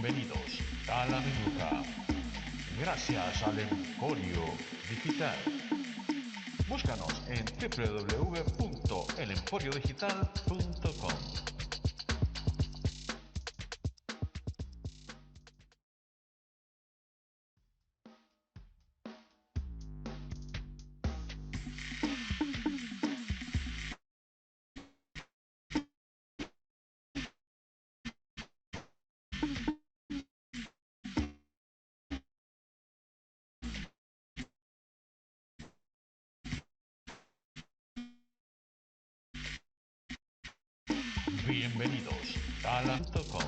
Bienvenidos a la minuta. Gracias al Emporio Digital. Búscanos en www.elemporiodigital.com. Bienvenidos a la.com.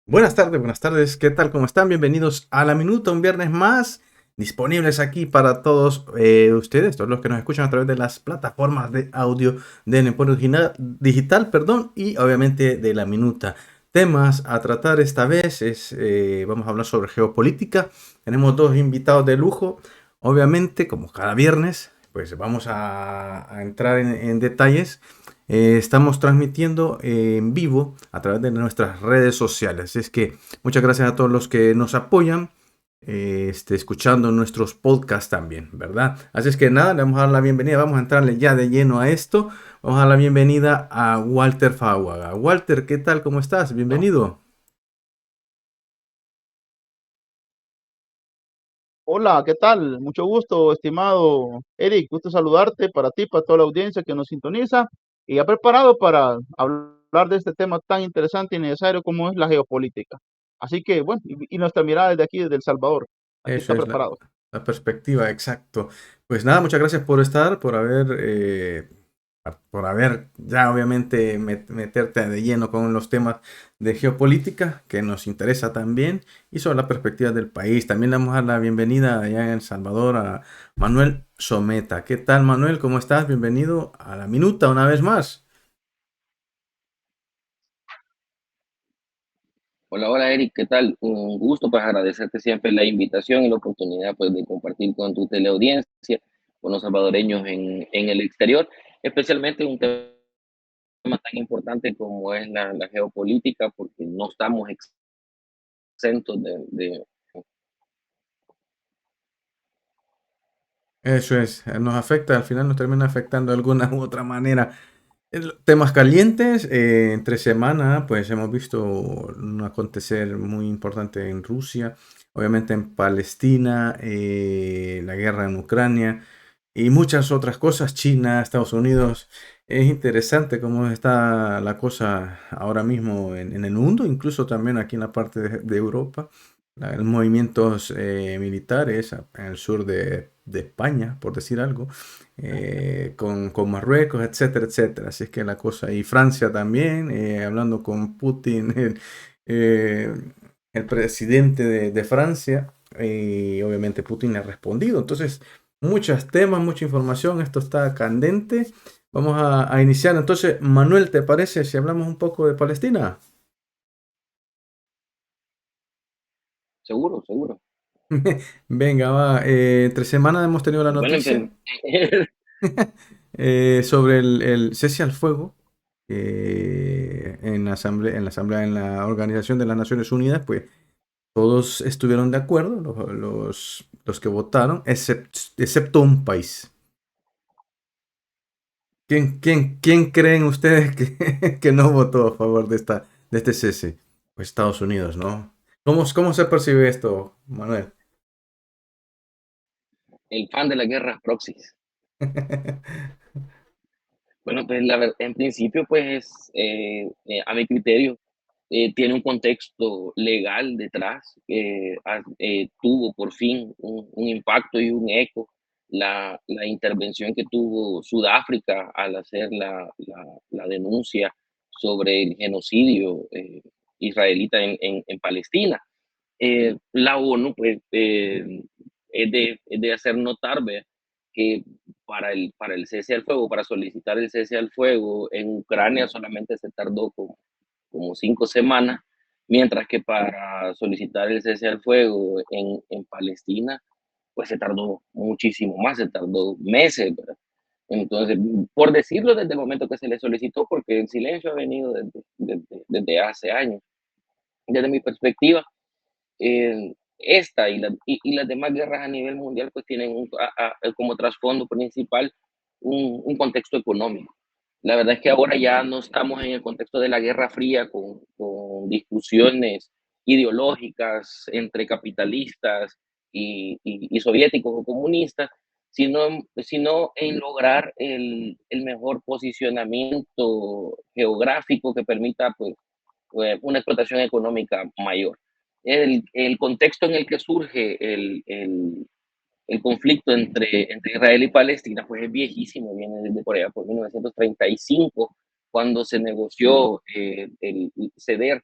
Buenas tardes, ¿qué tal? ¿Cómo están? Bienvenidos a La Minuta, un viernes más, disponibles aquí para todos ustedes, todos los que nos escuchan a través de las plataformas de audio de Emporio Digital, perdón, y obviamente de La Minuta. Temas a tratar esta vez vamos a hablar sobre geopolítica. Tenemos dos invitados de lujo, obviamente, como cada viernes, pues vamos a entrar en detalles. Estamos transmitiendo en vivo a través de nuestras redes sociales. Es que muchas gracias a todos los que nos apoyan, escuchando nuestros podcasts también, ¿verdad? Así es que nada, le vamos a dar la bienvenida, vamos a entrarle ya de lleno a esto. Vamos a dar la bienvenida a Walter Faguaga. Walter, ¿qué tal? ¿Cómo estás? Bienvenido. Hola, ¿qué tal? Mucho gusto, estimado Eric. Gusto saludarte para ti, para toda la audiencia que nos sintoniza y ya preparado para hablar de este tema tan interesante y necesario como es la geopolítica. Así que, bueno, y nuestra mirada desde aquí, desde El Salvador. Aquí Eso está es preparado. la perspectiva, exacto. Pues nada, muchas gracias por estar, por haber ya obviamente meterte de lleno con los temas de geopolítica que nos interesa también y sobre la perspectiva del país. También le damos a la bienvenida allá en El Salvador a Manuel Someta. ¿Qué tal, Manuel? ¿Cómo estás? Bienvenido a La Minuta una vez más. Hola, hola Eric, ¿qué tal? Un gusto, pues agradecerte siempre la invitación y la oportunidad pues de compartir con tu teleaudiencia, con los salvadoreños en el exterior, especialmente un tema tan importante como es la geopolítica, porque no estamos exentos de. Eso es, nos afecta, al final nos termina afectando de alguna u otra manera. Temas calientes, entre semana, pues hemos visto un acontecer muy importante en Rusia, obviamente en Palestina, la guerra en Ucrania y muchas otras cosas, China, Estados Unidos. Es interesante cómo está la cosa ahora mismo en el mundo, incluso también aquí en la parte de Europa. Los movimientos militares en el sur de España, por decir algo, con Marruecos, etcétera, etcétera. Así es que la cosa, y Francia también, hablando con Putin, eh, el presidente de Francia, y obviamente Putin le ha respondido. Entonces, muchos temas, mucha información, esto está candente. Vamos a iniciar. Entonces, Manuel, ¿te parece si hablamos un poco de Palestina? Seguro, seguro. Venga, va. Entre semana hemos tenido la Bueno, noticia sobre el cese al fuego en la Organización de las Naciones Unidas, pues todos estuvieron de acuerdo, los que votaron, excepto un país. ¿Quién creen ustedes que no votó a favor de este cese? Pues Estados Unidos, ¿no? ¿Cómo se percibe esto, Manuel? el fan de las guerras proxies. Bueno, pues en principio, pues a mi criterio, tiene un contexto legal detrás, tuvo por fin un impacto y un eco la intervención que tuvo Sudáfrica al hacer la denuncia sobre el genocidio israelita en Palestina. La ONU, pues, es de hacer notar, ¿ve? Que para el cese al fuego, para solicitar el cese al fuego en Ucrania solamente se tardó como 5 semanas, mientras que para solicitar el cese al fuego en Palestina, pues se tardó muchísimo más, se tardó meses, ¿verdad? Entonces, por decirlo desde el momento que se le solicitó, porque el silencio ha venido desde hace años. Desde mi perspectiva, esta y las demás guerras a nivel mundial pues tienen como trasfondo principal un contexto económico. La verdad es que ahora ya no estamos en el contexto de la Guerra Fría con discusiones ideológicas entre capitalistas y soviéticos o comunistas, sino en lograr el mejor posicionamiento geográfico que permita pues, una explotación económica mayor. El contexto en el que surge el conflicto entre Israel y Palestina, pues es viejísimo, viene desde por allá por 1935, cuando se negoció el ceder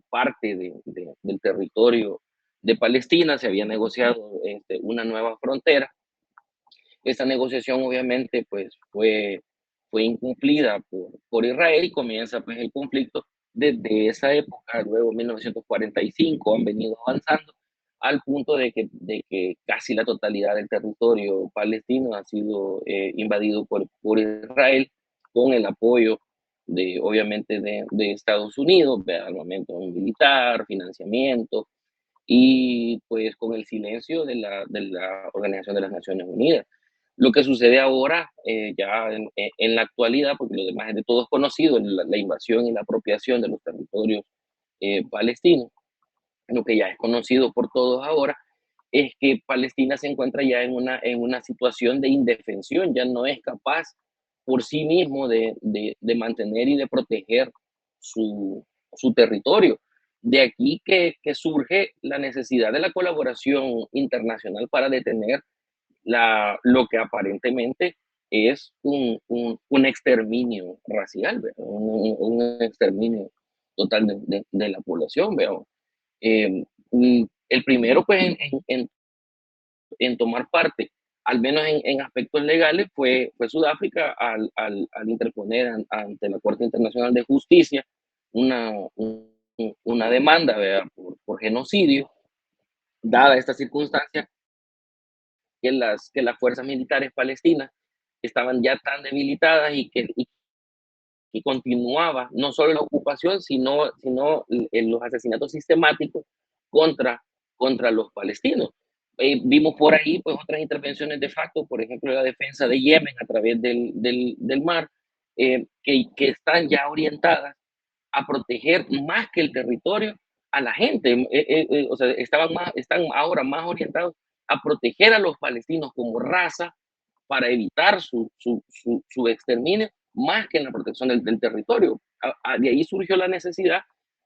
parte del territorio de Palestina, se había negociado una nueva frontera. Esta negociación obviamente pues fue incumplida por Israel y comienza pues el conflicto desde esa época, luego 1945, han venido avanzando al punto de que casi la totalidad del territorio palestino ha sido invadido por Israel con el apoyo obviamente de Estados Unidos, de armamento militar, financiamiento y pues con el silencio de la Organización de las Naciones Unidas. Lo que sucede ahora, ya en la actualidad, porque lo demás es de todos conocido, la invasión y la apropiación de los territorios palestinos, lo que ya es conocido por todos ahora, es que Palestina se encuentra ya en una situación de indefensión, ya no es capaz por sí mismo de mantener y de proteger su territorio. De aquí que surge la necesidad de la colaboración internacional para detener lo que aparentemente es un exterminio racial, un exterminio total de la población. ¿Veo? El primero, pues, en tomar parte, al menos en aspectos legales, fue Sudáfrica al interponer ante la Corte Internacional de Justicia una demanda, ¿verdad? Por genocidio, dada esta circunstancia que las fuerzas militares palestinas estaban ya tan debilitadas y continuaba no solo la ocupación, sino en los asesinatos sistemáticos contra, contra los palestinos. Vimos por ahí pues otras intervenciones de facto, por ejemplo la defensa de Yemen a través del mar, que están ya orientadas a proteger más que el territorio a la gente. O sea, están ahora más orientados a proteger a los palestinos como raza para evitar su exterminio más que en la protección del territorio. De ahí surgió la necesidad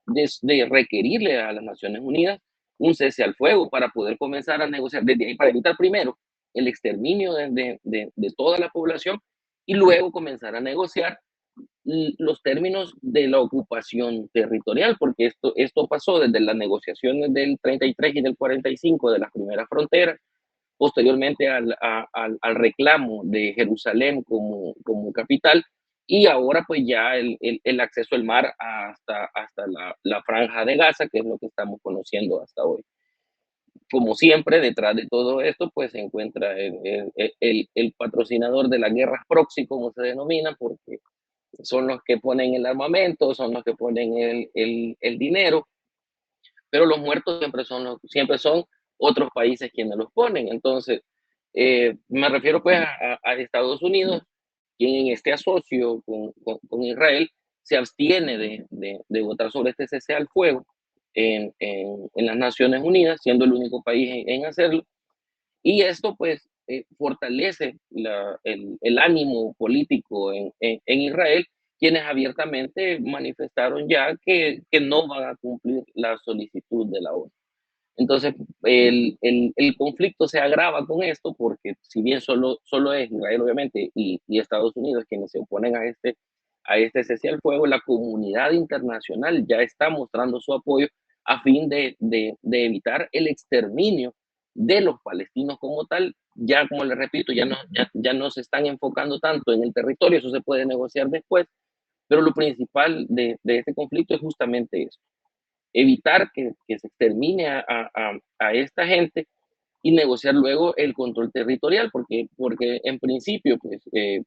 de requerirle a las Naciones Unidas un cese al fuego para poder comenzar a negociar desde ahí, para evitar primero el exterminio de toda la población y luego comenzar a negociar los términos de la ocupación territorial, porque esto pasó desde las negociaciones del 33 y del 45 de las primeras fronteras, posteriormente al reclamo de Jerusalén como capital, y ahora pues ya el acceso al mar hasta la franja de Gaza, que es lo que estamos conociendo hasta hoy. Como siempre, detrás de todo esto, pues se encuentra el patrocinador de las guerras proxy, como se denomina, porque son los que ponen el armamento, son los que ponen el dinero, pero los muertos siempre son otros países quienes los ponen. Entonces, me refiero pues a Estados Unidos, quien en este asocio con Israel se abstiene de votar sobre este cese al fuego en las Naciones Unidas, siendo el único país en hacerlo. Y esto pues fortalece el ánimo político en Israel, quienes abiertamente manifestaron ya que no van a cumplir la solicitud de la ONU. Entonces, el conflicto se agrava con esto porque si bien solo es Israel, obviamente, y Estados Unidos quienes se oponen a este cese al fuego, la comunidad internacional ya está mostrando su apoyo a fin de evitar el exterminio de los palestinos como tal. Ya, como les repito, ya no se están enfocando tanto en el territorio, eso se puede negociar después, pero lo principal de este conflicto es justamente eso, evitar que se extermine a esta gente y negociar luego el control territorial, porque en principio, pues,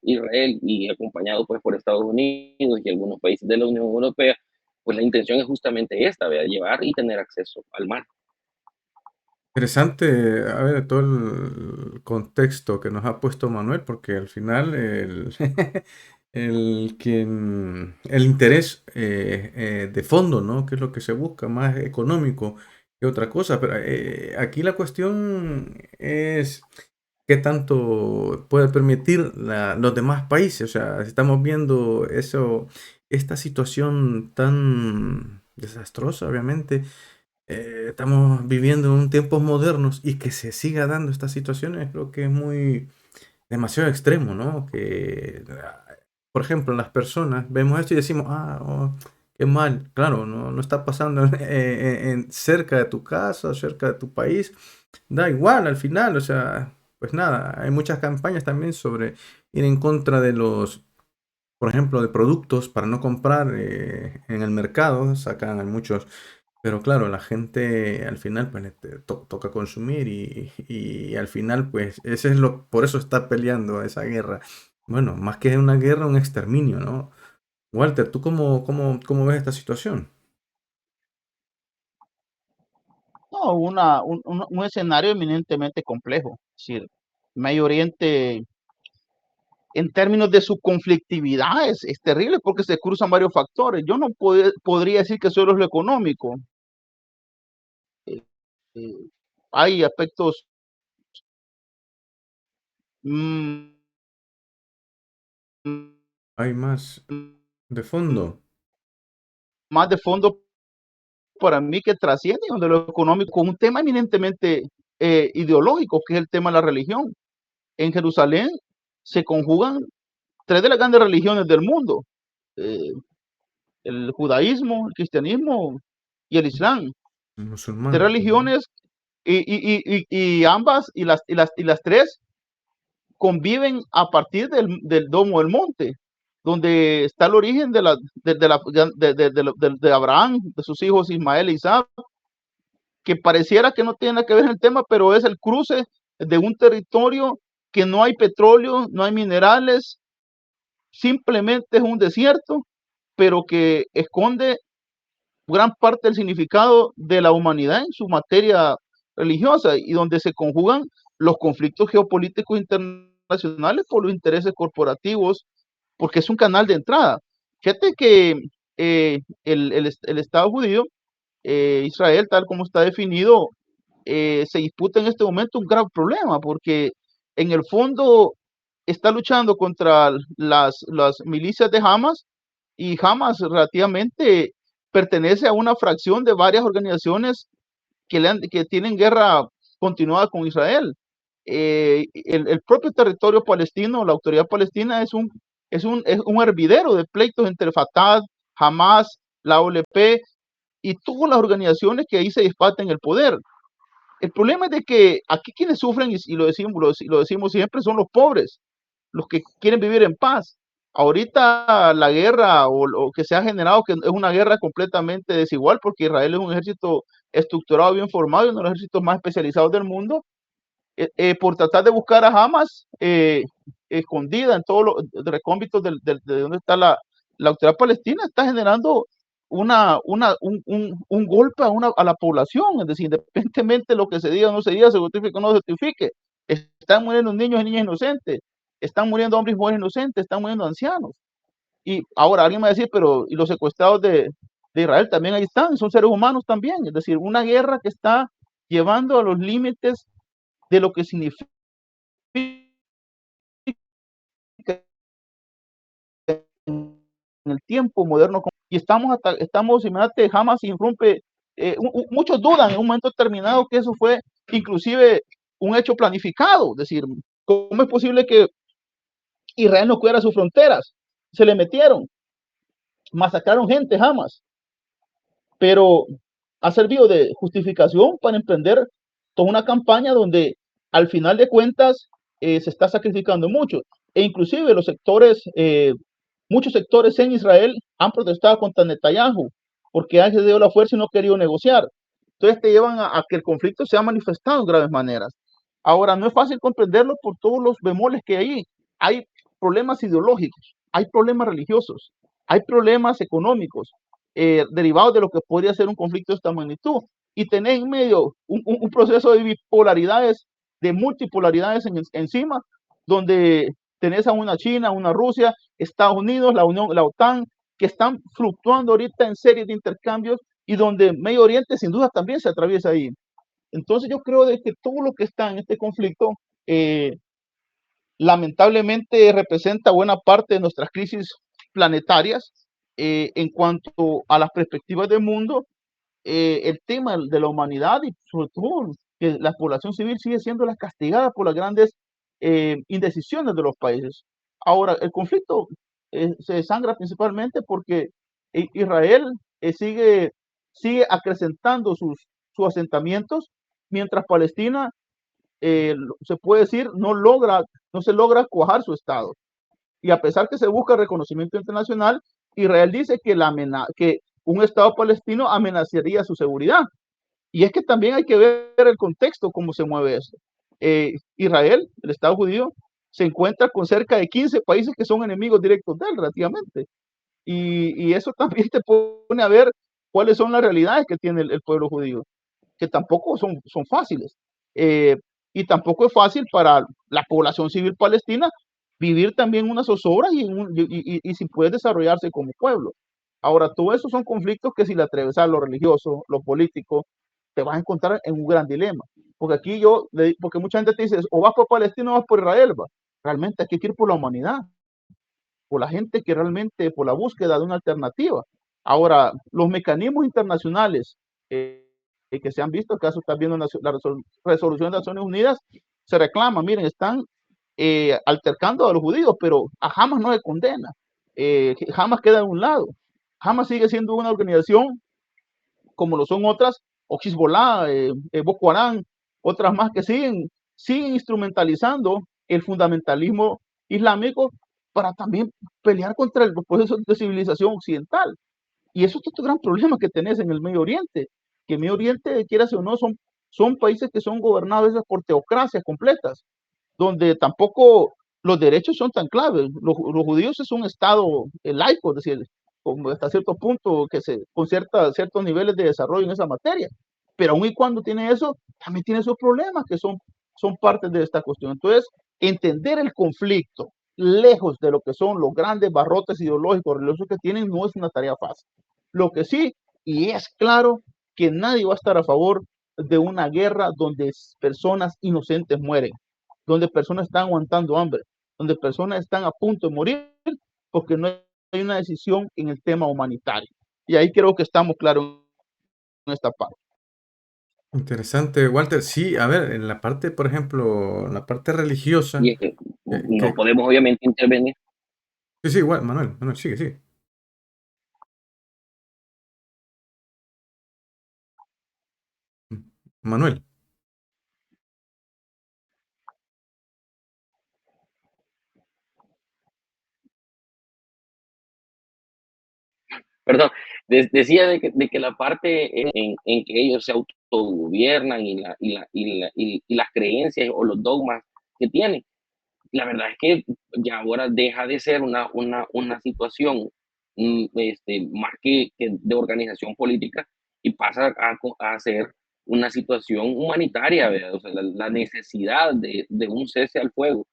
Israel, y acompañado pues por Estados Unidos y algunos países de la Unión Europea, pues la intención es justamente esta, ¿verdad? Llevar y tener acceso al mar. Interesante, a ver, todo el contexto que nos ha puesto Manuel, porque al final el interés de fondo, ¿no? Que es lo que se busca, más económico que otra cosa. Pero aquí la cuestión es qué tanto puede permitir los demás países. O sea, estamos viendo eso, esta situación tan desastrosa, obviamente. Estamos viviendo en tiempos modernos y que se siga dando estas situaciones, creo que es muy demasiado extremo, ¿no? Que, por ejemplo, las personas vemos esto y decimos, oh, qué mal. Claro, no está pasando cerca de tu casa, cerca de tu país. Da igual al final, o sea, pues nada, hay muchas campañas también sobre ir en contra de los, por ejemplo, de productos para no comprar en el mercado, sacan muchos, pero claro, la gente al final pues toca consumir y al final pues ese es por eso está peleando esa guerra. Bueno, más que una guerra, un exterminio, ¿no? Walter, ¿tú cómo ves esta situación? No, un escenario eminentemente complejo. Es decir, Medio Oriente, en términos de su conflictividad, es terrible porque se cruzan varios factores. Yo no podría decir que solo es lo económico. Eh, eh, Hay aspectos mm, Hay más de fondo. más de fondo para mí que trasciende donde lo económico es un tema eminentemente ideológico, que es el tema de la religión. En Jerusalén se conjugan tres de las grandes religiones del mundo, eh, el judaísmo, el cristianismo y el islam. Tres Musulmán. religiones y ambas y las tres conviven a partir del domo del monte, donde está el origen de Abraham, de sus hijos Ismael e Isaac, que pareciera que no tiene nada que ver en el tema, pero es el cruce de un territorio que no hay petróleo, no hay minerales, simplemente es un desierto, pero que esconde gran parte del significado de la humanidad en su materia religiosa y donde se conjugan los conflictos geopolíticos internacionales por los intereses corporativos, porque es un canal de entrada. Fíjate que el Estado judío, Israel, tal como está definido, se disputa en este momento un gran problema, porque en el fondo está luchando contra las milicias de Hamas, y Hamas relativamente pertenece a una fracción de varias organizaciones que tienen guerra continuada con Israel. El propio territorio palestino, la autoridad palestina, es un hervidero de pleitos entre Fatah, Hamas, la OLP y todas las organizaciones que ahí se disputan el poder. El problema es de que aquí quienes sufren, y lo decimos siempre, son los pobres, los que quieren vivir en paz. Ahorita la guerra o que se ha generado, que es una guerra completamente desigual, porque Israel es un ejército estructurado, bien formado, y uno de los ejércitos más especializados del mundo, por tratar de buscar a Hamas escondida en todos los recómbitos de donde está la autoridad palestina, está generando un golpe a la población. Es decir, independientemente de lo que se diga o no se diga, se justifique o no se justifique, están muriendo niños y niñas inocentes, están muriendo hombres y mujeres inocentes, están muriendo ancianos. Y ahora alguien me va a decir, pero ¿y los secuestrados de Israel también ahí están? Son seres humanos también. Es decir, una guerra que está llevando a los límites de lo que significa en el tiempo moderno. Y imagínate, Hamas irrumpe, muchos dudan en un momento determinado que eso fue inclusive un hecho planificado. Es decir, ¿cómo es posible que Israel no cuidara sus fronteras? Se le metieron, masacraron gente, Hamas, pero ha servido de justificación para emprender toda una campaña donde al final de cuentas se está sacrificando mucho, e inclusive muchos sectores en Israel han protestado contra Netanyahu porque ha cedido la fuerza y no ha querido negociar. Entonces te llevan a que el conflicto se ha manifestado en graves maneras. Ahora, no es fácil comprenderlo por todos los bemoles que hay ahí. Hay problemas ideológicos, hay problemas religiosos, hay problemas económicos derivados de lo que podría ser un conflicto de esta magnitud. Y tenés en medio un proceso de bipolaridades, de multipolaridades encima, donde tenés a una China, una Rusia, Estados Unidos, la OTAN, que están fluctuando ahorita en series de intercambios y donde Medio Oriente sin duda también se atraviesa ahí. Entonces yo creo de que todo lo que está en este conflicto lamentablemente representa buena parte de nuestras crisis planetarias en cuanto a las perspectivas del mundo, el tema de la humanidad y sobre todo que la población civil sigue siendo la castigada por las grandes indecisiones de los países. Ahora, el conflicto se desangra principalmente porque Israel sigue acrecentando sus asentamientos, mientras Palestina se puede decir, no se logra cuajar su Estado. Y a pesar que se busca reconocimiento internacional, Israel dice que un Estado palestino amenazaría su seguridad. Y es que también hay que ver el contexto, cómo se mueve esto. Israel, el Estado judío, se encuentra con cerca de 15 países que son enemigos directos de él, relativamente. Y eso también te pone a ver cuáles son las realidades que tiene el pueblo judío, que tampoco son fáciles. Y tampoco es fácil para la población civil palestina vivir también una zozobra y si puede desarrollarse como pueblo. Ahora, todo eso son conflictos que si le atravesas lo religioso, lo político, te vas a encontrar en un gran dilema. Porque aquí porque mucha gente te dice, o vas por Palestina o vas por Israel. Va. Realmente hay que ir por la humanidad, por la gente que realmente, por la búsqueda de una alternativa. Ahora, los mecanismos internacionales que se han visto, caso está viendo la resolución de Naciones Unidas, se reclama, miren, están altercando a los judíos, pero a Hamas no se condena. Hamas queda de un lado. Hamas sigue siendo una organización como lo son otras, o Hezbollah, Boko Haram, otras más que siguen instrumentalizando el fundamentalismo islámico para también pelear contra el proceso de civilización occidental. Y eso es otro gran problema que tenés en el Medio Oriente, que el Medio Oriente, quieras o no, son países que son gobernados por teocracias completas, donde tampoco los derechos son tan claves. Los judíos es un estado laico, es decir, como hasta cierto punto con ciertos niveles de desarrollo en esa materia. Pero aun y cuando tiene eso, también tiene sus problemas que son parte de esta cuestión. Entonces, entender el conflicto lejos de lo que son los grandes barrotes ideológicos, religiosos que tienen, no es una tarea fácil. Lo que sí, y es claro, que nadie va a estar a favor de una guerra donde personas inocentes mueren, donde personas están aguantando hambre, donde personas están a punto de morir porque no hay una decisión en el tema humanitario. Y ahí creo que estamos claros en esta parte. Interesante, Walter. Sí, a ver, en la parte, por ejemplo, en la parte religiosa, Y es que no que, podemos obviamente intervenir. sí, igual, Manuel, sigue, sigue. Manuel. Perdón, decía de que la parte en que ellos se autogobiernan y las creencias o los dogmas que tienen, la verdad es que ya ahora deja de ser una situación más que de organización política y pasa a ser una situación humanitaria, ¿verdad? O sea, la necesidad de un cese al fuego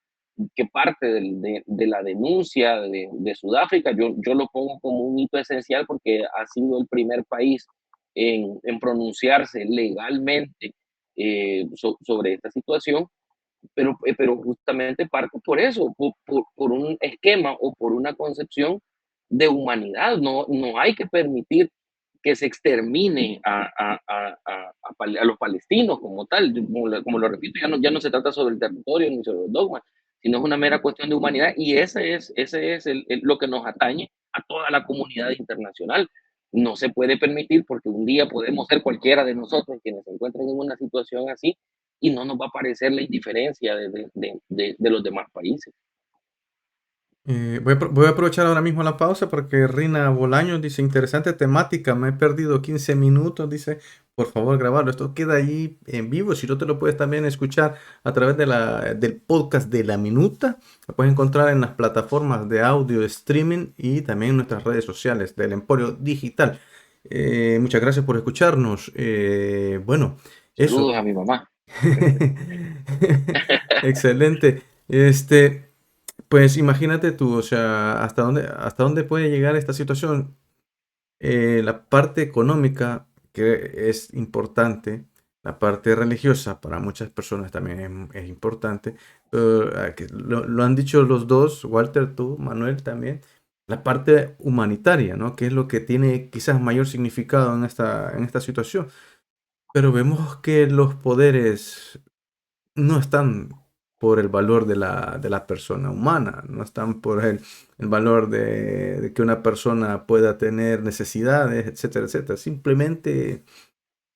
que parte de la denuncia de Sudáfrica, yo lo pongo como un hito esencial porque ha sido el primer país en pronunciarse legalmente sobre esta situación, pero justamente parte por eso, por un esquema o por una concepción de humanidad. No hay que permitir que se extermine a los palestinos como tal. Como lo repito, ya no se trata sobre el territorio ni sobre los dogmas, sino es una mera cuestión de humanidad y ese es lo que nos atañe a toda la comunidad internacional. No se puede permitir porque un día podemos ser cualquiera de nosotros quienes se encuentren en una situación así y no nos va a parecer la indiferencia de los demás países. Voy a aprovechar ahora mismo la pausa porque Rina Bolaños dice, interesante temática, me he perdido 15 minutos, dice, por favor, grabarlo. Esto queda ahí en vivo. Si no te lo puedes también escuchar a través del podcast de La Minuta, lo puedes encontrar en las plataformas de audio de streaming y también en nuestras redes sociales del Emporio Digital. Muchas gracias por escucharnos. Bueno, eso. Saludos a mi mamá. Excelente. Pues imagínate tú, o sea, hasta dónde puede llegar esta situación. La parte económica, que es importante, la parte religiosa para muchas personas también es importante, pero, que lo han dicho los dos, Walter, tú, Manuel también, la parte humanitaria, ¿no? Que es lo que tiene quizás mayor significado en esta situación. Pero vemos que los poderes no están por el valor de la persona humana, no están por el valor de que una persona pueda tener necesidades, etcétera, etcétera. Simplemente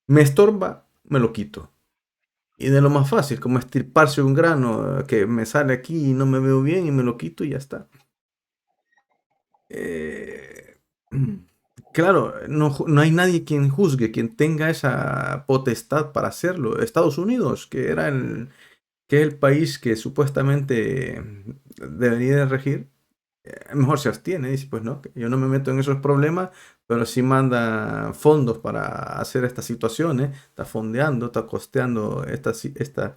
me estorba, me lo quito. Y de lo más fácil, como estirparse un grano que me sale aquí y no me veo bien y me lo quito y ya está. Eh, claro, no hay nadie quien juzgue, quien tenga esa potestad para hacerlo. Estados Unidos, que es el país que supuestamente debería de regir, mejor se abstiene, dice, pues no, que yo no me meto en esos problemas, pero sí manda fondos para hacer estas situaciones, está fondeando, está costeando estas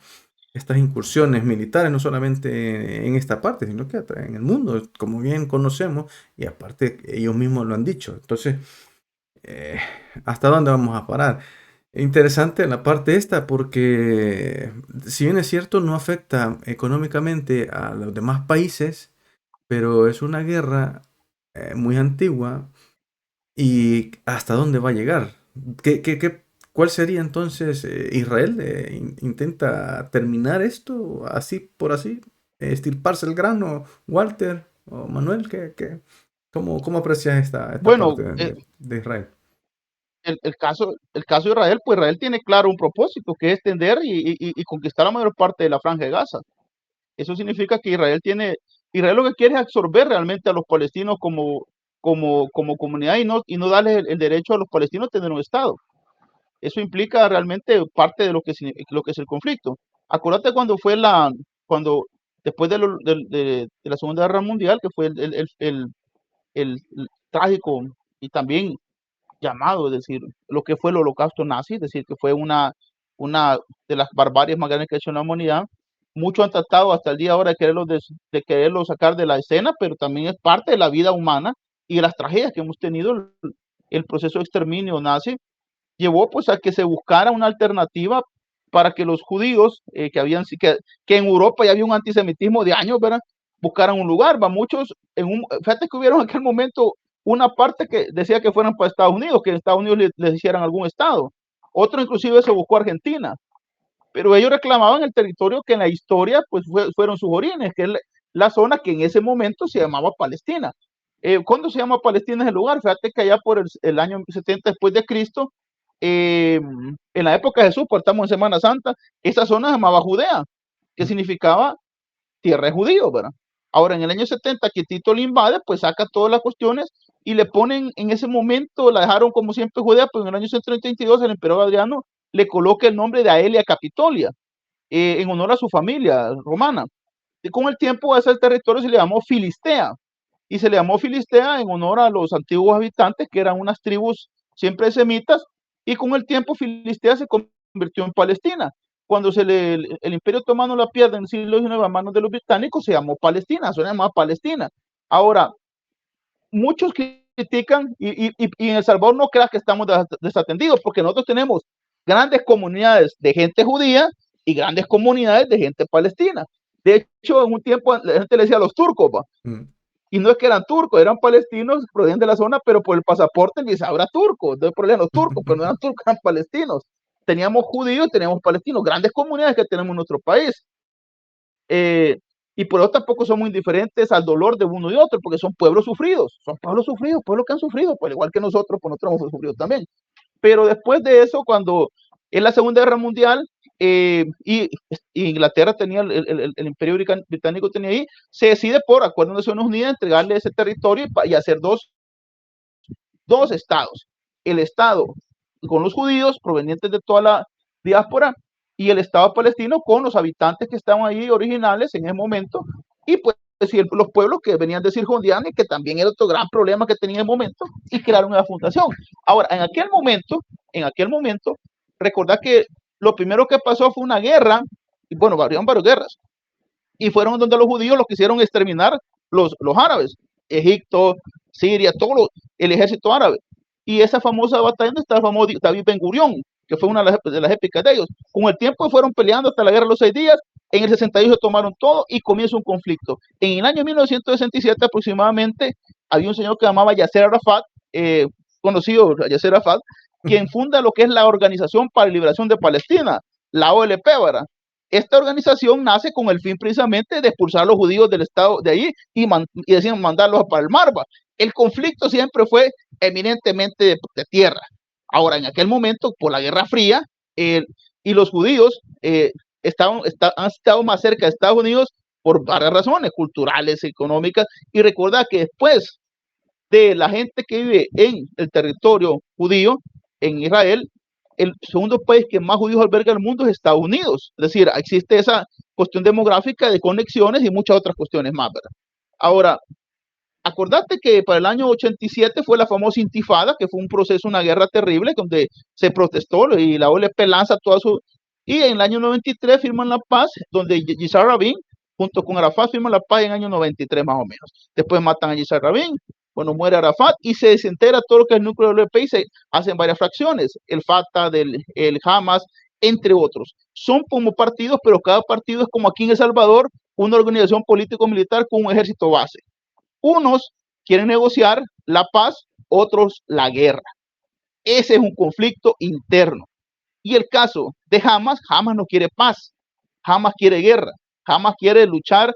incursiones militares, no solamente en esta parte, sino que en el mundo, como bien conocemos, y aparte ellos mismos lo han dicho. Entonces, eh, ¿hasta dónde vamos a parar? Interesante la parte esta porque si bien es cierto no afecta económicamente a los demás países, pero es una guerra muy antigua y ¿hasta dónde va a llegar? ¿Cuál sería entonces Israel? ¿Intenta terminar esto así por así? ¿Estirparse el grano? Walter o Manuel, cómo aprecias esta Bueno, parte de Israel? el caso de Israel, pues Israel tiene claro un propósito, que es extender y conquistar la mayor parte de la Franja de Gaza. Eso significa que Israel lo que quiere es absorber realmente a los palestinos como comunidad y no darles el derecho a los palestinos a tener un Estado. Eso implica realmente parte de lo que es el conflicto. Acuérdate cuando después de la Segunda Guerra Mundial, que fue el trágico y también llamado, es decir, lo que fue el holocausto nazi, es decir, que fue una de las barbaries más grandes que ha hecho la humanidad. Muchos han tratado hasta el día de ahora de quererlo sacar de la escena, pero también es parte de la vida humana y de las tragedias que hemos tenido. El proceso de exterminio nazi llevó pues a que se buscara una alternativa para que los judíos que en Europa ya había un antisemitismo de años, ¿verdad? Buscaran un lugar. Muchos, fíjate que hubieron en aquel momento una parte que decía que fueran para Estados Unidos, que en Estados Unidos les hicieran algún estado. Otro inclusive se buscó Argentina, pero ellos reclamaban el territorio que en la historia pues fueron sus orígenes, que es la zona que en ese momento se llamaba Palestina. ¿Cuándo se llama Palestina ese lugar? Fíjate que allá por el año 70 después de Cristo, en la época de Jesús, pues estamos en Semana Santa, esa zona se llamaba Judea, que significaba tierra de judíos, ¿verdad? Ahora, en el año 70, que Tito le invade, pues saca todas las cuestiones y le ponen, en ese momento, la dejaron como siempre Judea, pues en el año 132 el emperador Adriano le coloca el nombre de Aelia Capitolia, en honor a su familia romana. Y con el tiempo a ese territorio se le llamó Filistea, y se le llamó Filistea en honor a los antiguos habitantes, que eran unas tribus siempre semitas, y con el tiempo Filistea se convirtió en Palestina. Cuando el Imperio Otomano la pierde en el siglo XIX a manos de los británicos, se llamó Palestina, se llama Palestina. Ahora, muchos critican, y en El Salvador no creas que estamos desatendidos, porque nosotros tenemos grandes comunidades de gente judía y grandes comunidades de gente palestina. De hecho, en un tiempo la gente le decía a los turcos, ¿va? Y no es que eran turcos, eran palestinos procedentes de la zona, pero por el pasaporte el visado era turco, entonces por los turcos, pero no eran turcos, eran palestinos. Teníamos judíos, teníamos palestinos, grandes comunidades que tenemos en nuestro país. Y por eso tampoco somos indiferentes al dolor de uno y otro, porque son pueblos sufridos, pueblos que han sufrido, pues igual que nosotros, pues nosotros hemos sufrido también. Pero después de eso, cuando en la Segunda Guerra Mundial, y Inglaterra tenía, el Imperio Británico tenía ahí, se decide por Acuerdo de Naciones Unidas entregarle ese territorio y hacer dos estados. El estado con los judíos provenientes de toda la diáspora y el Estado palestino con los habitantes que estaban ahí originales en ese momento y pues los pueblos que venían de Cisjordania, que también era otro gran problema que tenía en el momento, y crearon una fundación. Ahora, en aquel momento, recordad que lo primero que pasó fue una guerra, y bueno, habían varias guerras, y fueron donde los judíos los quisieron exterminar los árabes, Egipto, Siria, el ejército árabe. Y esa famosa batalla donde está el famoso David Ben Gurión, que fue una de las épicas de ellos. Con el tiempo fueron peleando hasta la guerra de los 6 días, en el 68 tomaron todo y comienza un conflicto. En el año 1967 aproximadamente había un señor que llamaba Yasser Arafat, conocido Yasser Arafat, quien funda lo que es la Organización para la Liberación de Palestina, la OLP, ¿verdad? Esta organización nace con el fin precisamente de expulsar a los judíos del estado de ahí y decían mandarlos para el mar. El conflicto siempre fue eminentemente de tierra. Ahora, en aquel momento, por la Guerra Fría, y los judíos han estado más cerca de Estados Unidos por varias razones, culturales, económicas, y recuerda que después de la gente que vive en el territorio judío, en Israel, el segundo país que más judíos alberga en el mundo es Estados Unidos. Es decir, existe esa cuestión demográfica de conexiones y muchas otras cuestiones más, ¿verdad? Ahora, acordate que para el año 87 fue la famosa intifada, que fue un proceso, una guerra terrible, donde se protestó y la OLP lanza toda su... Y en el año 93 firman la paz, donde Yitzhak Rabin, junto con Arafat, firman la paz en el año 93 más o menos. Después matan a Yitzhak Rabin, bueno, muere Arafat y se desentera todo lo que es el núcleo del OLP y se hacen varias fracciones, el Fatah, el Hamas, entre otros. Son como partidos, pero cada partido es como aquí en El Salvador, una organización político-militar con un ejército base. Unos quieren negociar la paz, otros la guerra. Ese es un conflicto interno. Y el caso de Hamas no quiere paz, Hamas quiere guerra, Hamas quiere luchar.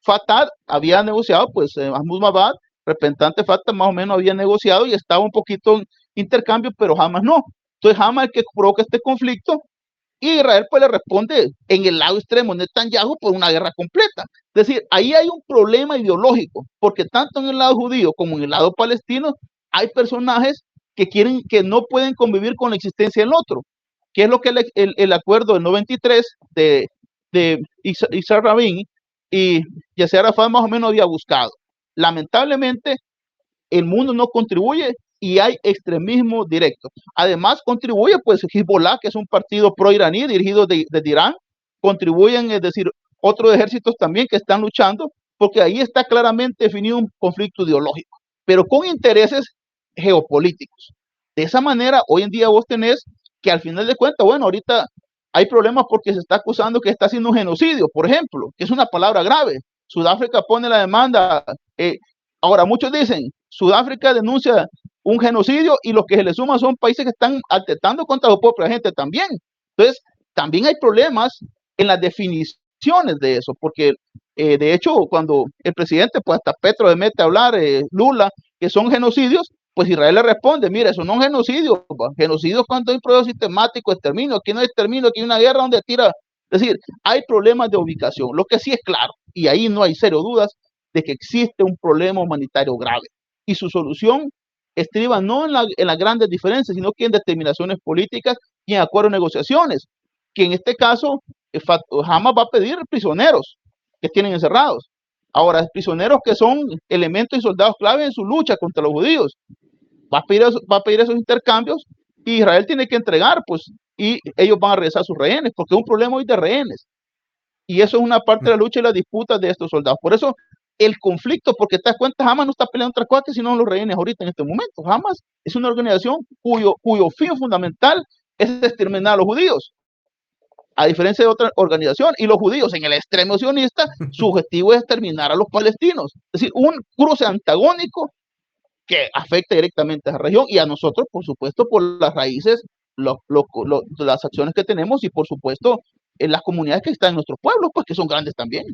Fatah había negociado, pues Mahmoud Abbas, representante Fatah, más o menos había negociado y estaba un poquito en intercambio, pero Hamas no. Entonces Hamas es el que provoca este conflicto y Israel pues le responde en el lado extremo de Netanyahu por una guerra completa. Es decir, ahí hay un problema ideológico, porque tanto en el lado judío como en el lado palestino hay personajes que no pueden convivir con la existencia del otro, que es lo que el acuerdo del 93 de Yitzhak Rabin y Yasser Arafat más o menos había buscado. Lamentablemente, el mundo no contribuye y hay extremismo directo. Además, contribuye pues Hezbollah, que es un partido pro-iraní dirigido desde Irán, contribuyen, es decir, otros ejércitos también que están luchando, porque ahí está claramente definido un conflicto ideológico, pero con intereses geopolíticos. De esa manera, hoy en día vos tenés que al final de cuentas, bueno, ahorita hay problemas porque se está acusando que está haciendo un genocidio, por ejemplo, que es una palabra grave. Sudáfrica pone la demanda. Ahora, muchos dicen, Sudáfrica denuncia un genocidio y los que se le suman son países que están atentando contra su propia gente también. Entonces, también hay problemas en las definiciones de eso, porque de hecho, cuando el presidente, pues hasta Petro le mete a hablar, Lula, que son genocidios, pues Israel le responde, mira, eso no es genocidio, genocidio es cuando hay un proceso sistemático, exterminio, aquí no hay exterminio, aquí hay una guerra donde tira, es decir, hay problemas de ubicación, lo que sí es claro, y ahí no hay cero dudas, de que existe un problema humanitario grave, y su solución estriba no en las grandes diferencias, sino que en determinaciones políticas y en acuerdos de negociaciones, que en este caso, Hamas va a pedir prisioneros que tienen encerrados. Ahora, prisioneros que son elementos y soldados clave en su lucha contra los judíos, va a pedir esos intercambios y Israel tiene que entregar, pues, y ellos van a regresar a sus rehenes, porque es un problema hoy de rehenes. Y eso es una parte de la lucha y la disputa de estos soldados. Por eso el conflicto, porque te das cuenta, Hamas no está peleando otra cosa sino los rehenes ahorita en este momento. Hamas es una organización cuyo fin fundamental es exterminar a los judíos, a diferencia de otra organización. Y los judíos en el extremo sionista, su objetivo es exterminar a los palestinos. Es decir, un cruce antagónico que afecta directamente a la región y a nosotros, por supuesto, por las raíces, las acciones que tenemos y, por supuesto, en las comunidades que están en nuestros pueblos, pues que son grandes también.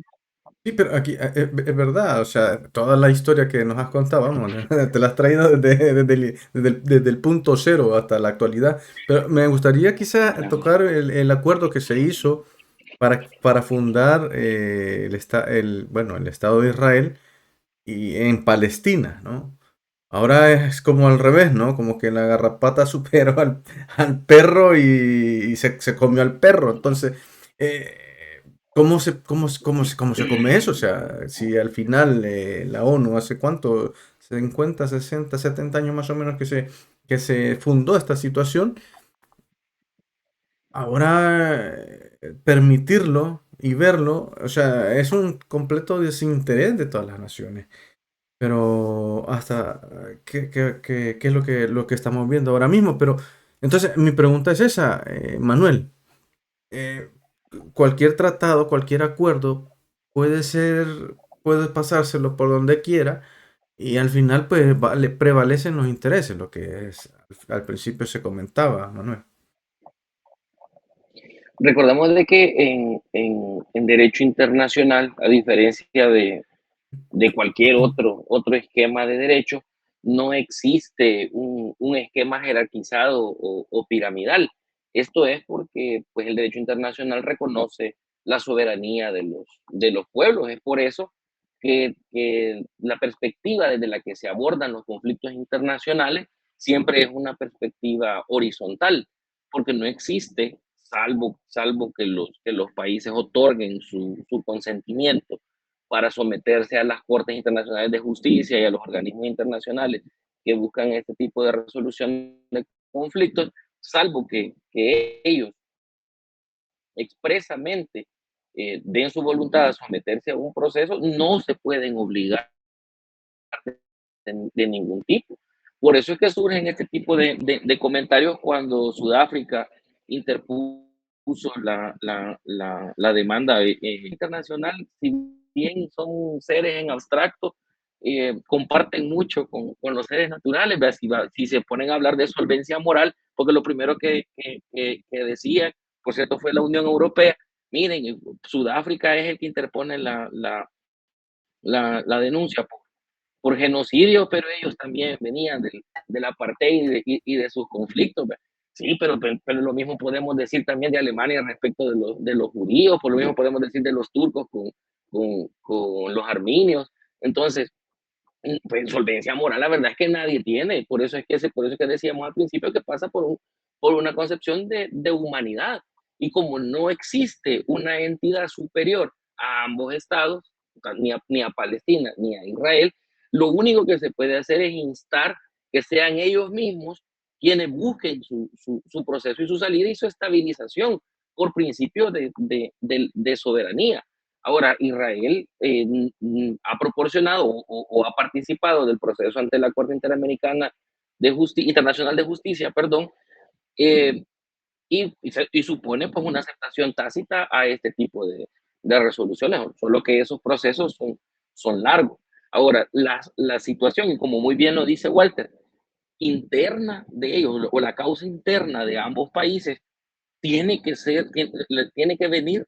Sí, pero aquí es verdad, o sea, toda la historia que nos has contado, vamos, te la has traído desde el punto cero hasta la actualidad. Pero me gustaría quizá tocar el acuerdo que se hizo para fundar bueno, el Estado de Israel y en Palestina, ¿no? Ahora es como al revés, ¿no? Como que la garrapata superó al perro y se comió al perro. Entonces, cómo se come eso? O sea, si al final la ONU hace cuánto, 50, 60, 70 años más o menos que se fundó esta situación, ahora permitirlo y verlo, o sea, es un completo desinterés de todas las naciones. Pero hasta, ¿qué es lo que estamos viendo ahora mismo? Pero entonces mi pregunta es esa, Manuel. eh, Cualquier tratado, cualquier acuerdo puede ser, puede pasárselo por donde quiera y al final pues prevalecen los intereses, lo que es, al principio se comentaba, Manuel. Recordamos de que en derecho internacional, a diferencia de cualquier otro esquema de derecho, no existe un esquema jerarquizado o piramidal. Esto es porque pues, el derecho internacional reconoce la soberanía de los pueblos. Es por eso que la perspectiva desde la que se abordan los conflictos internacionales siempre es una perspectiva horizontal, porque no existe, salvo que los países otorguen su consentimiento para someterse a las Cortes Internacionales de Justicia y a los organismos internacionales que buscan este tipo de resolución de conflictos, salvo que ellos expresamente den su voluntad a someterse a un proceso, no se pueden obligar de ningún tipo. Por eso es que surgen este tipo de comentarios cuando Sudáfrica interpuso la demanda internacional. Si bien son seres en abstracto, comparten mucho con los seres naturales. ¿Verdad? Si se ponen a hablar de solvencia moral, porque lo primero que decía, por cierto, fue la Unión Europea. Miren, Sudáfrica es el que interpone la denuncia por genocidio, pero ellos también venían del apartheid y de sus conflictos. ¿Ve? Sí, pero lo mismo podemos decir también de Alemania respecto de los judíos, por lo mismo podemos decir de los turcos con los armenios. Entonces, pues solvencia moral, la verdad es que nadie tiene. Por eso es que decíamos al principio que pasa por una concepción de humanidad. Y como no existe una entidad superior a ambos estados, ni a Palestina ni a Israel, lo único que se puede hacer es instar que sean ellos mismos quienes busquen su proceso y su salida y su estabilización por principio de soberanía. Ahora, Israel ha proporcionado o ha participado del proceso ante la Corte Interamericana Internacional de Justicia, perdón, eh, y supone pues una aceptación tácita a este tipo de resoluciones, solo que esos procesos son largos. Ahora, la situación, y como muy bien lo dice Walter, interna de ellos, o la causa interna de ambos países, tiene que venir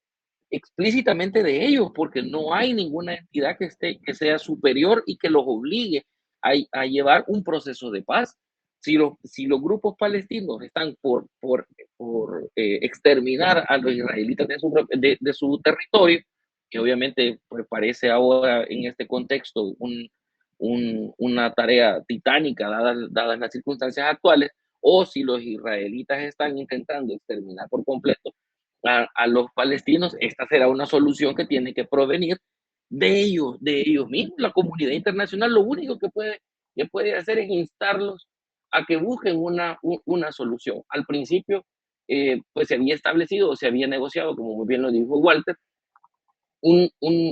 explícitamente de ellos, porque no hay ninguna entidad que sea superior y que los obligue a llevar un proceso de paz. Si los grupos palestinos están por exterminar a los israelitas de su territorio, que obviamente pues, parece ahora en este contexto una tarea titánica dadas las circunstancias actuales, o si los israelitas están intentando exterminar por completo a los palestinos, esta será una solución que tiene que provenir de ellos mismos. La comunidad internacional lo único que puede hacer es instarlos a que busquen una solución. Al principio, pues se había establecido o se había negociado, como muy bien lo dijo Walter,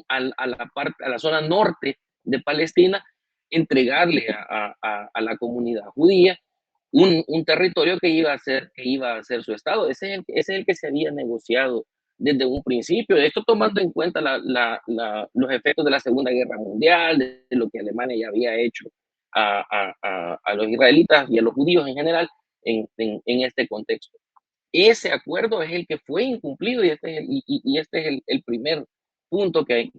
a la zona norte de Palestina, entregarle a la comunidad judía un territorio que iba a ser su estado. Ese es el que se había negociado desde un principio. Esto tomando en cuenta los efectos de la Segunda Guerra Mundial, de lo que Alemania ya había hecho a los israelitas y a los judíos en general en este contexto. Ese acuerdo es el que fue incumplido y este es el primer punto que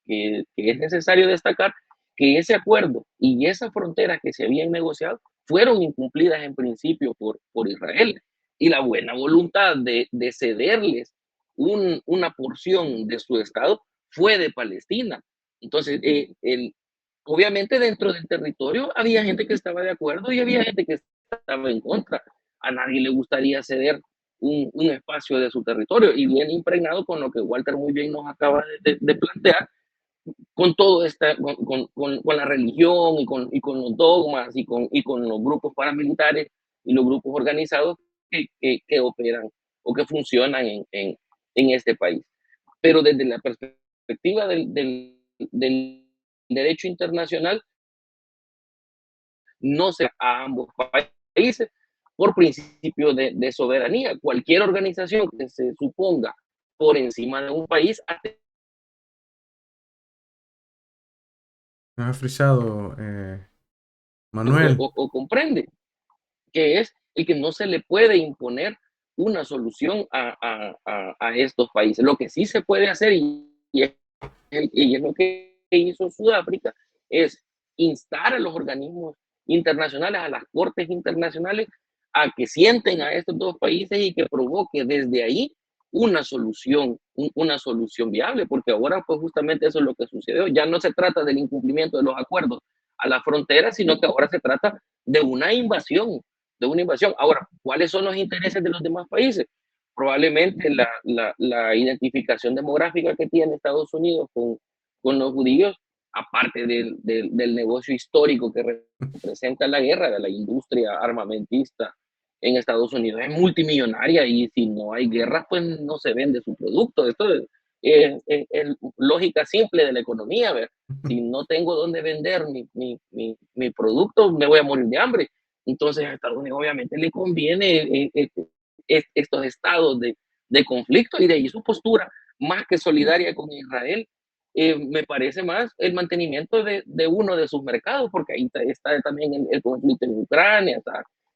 es necesario destacar, que ese acuerdo y esa frontera que se habían negociado fueron incumplidas en principio por Israel, y la buena voluntad de cederles una porción de su estado fue de Palestina. Entonces, obviamente dentro del territorio había gente que estaba de acuerdo y había gente que estaba en contra. A nadie le gustaría ceder un espacio de su territorio y viene impregnado con lo que Walter muy bien nos acaba de plantear, con todo esta, con la religión y con los dogmas y con los grupos paramilitares y los grupos organizados que operan o que funcionan en este país. Pero desde la perspectiva del derecho internacional, no se a ambos países por principio de soberanía. Cualquier organización que se suponga por encima de un país Me ha frisado, Manuel. o comprende que es el que no se le puede imponer una solución a estos países. Lo que sí se puede hacer, y es lo que hizo Sudáfrica, es instar a los organismos internacionales, a las cortes internacionales, a que sienten a estos dos países y que provoque desde ahí una solución viable, porque ahora pues justamente eso es lo que sucedió. Ya no se trata del incumplimiento de los acuerdos a la frontera, sino que ahora se trata de una invasión, de una invasión. Ahora, ¿cuáles son los intereses de los demás países? Probablemente la identificación demográfica que tiene Estados Unidos con los judíos, aparte del negocio histórico que representa la guerra, de la industria armamentista en Estados Unidos, es multimillonaria y si no hay guerra, pues no se vende su producto. Esto es lógica simple de la economía. ¿Ver? Si no tengo dónde vender mi producto, me voy a morir de hambre. Entonces a Estados Unidos obviamente le conviene estos estados de conflicto y de ahí su postura más que solidaria con Israel. Me parece más el mantenimiento de uno de sus mercados, porque ahí está también el conflicto en Ucrania,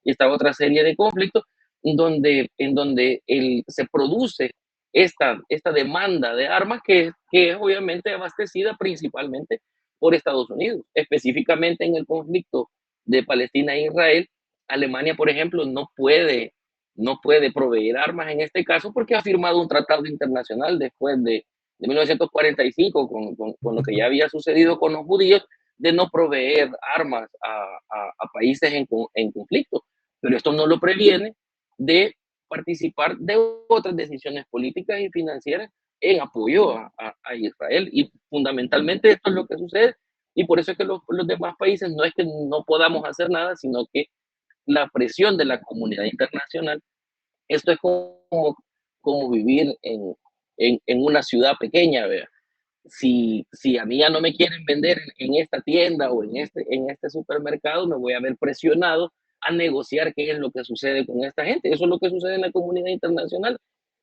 está otra serie de conflictos en donde se produce esta demanda de armas que es obviamente abastecida principalmente por Estados Unidos, específicamente en el conflicto de Palestina e Israel. Alemania, por ejemplo, no puede proveer armas en este caso porque ha firmado un tratado internacional después de 1945 con lo que ya había sucedido con los judíos, de no proveer armas a países en conflicto. Pero esto no lo previene de participar de otras decisiones políticas y financieras en apoyo a Israel. Y fundamentalmente esto es lo que sucede. Y por eso es que los demás países no es que no podamos hacer nada, sino que la presión de la comunidad internacional, esto es como vivir en una ciudad pequeña, ¿verdad? Si a mí ya no me quieren vender en esta tienda o en este supermercado, me voy a ver presionado a negociar qué es lo que sucede con esta gente. Eso es lo que sucede en la comunidad internacional.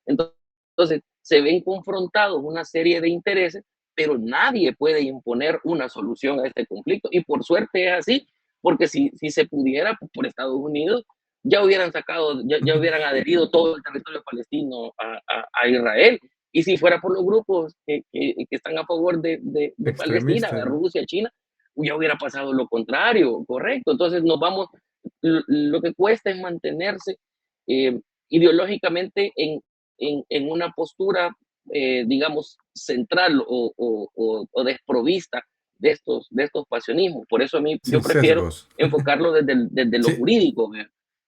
Entonces, se ven confrontados una serie de intereses, pero nadie puede imponer una solución a este conflicto. Y por suerte es así, porque si se pudiera, pues, por Estados Unidos, ya hubieran sacado, ya hubieran adherido todo el territorio palestino a Israel. Y si fuera por los grupos que están a favor de Palestina, de Extremista. Rusia, China, ya hubiera pasado lo contrario, correcto. Entonces nos vamos, lo que cuesta es mantenerse ideológicamente en una postura, digamos, central o desprovista de estos pasionismos. Por eso a mí yo Sin prefiero sesgos. enfocarlo desde lo Sí, jurídico.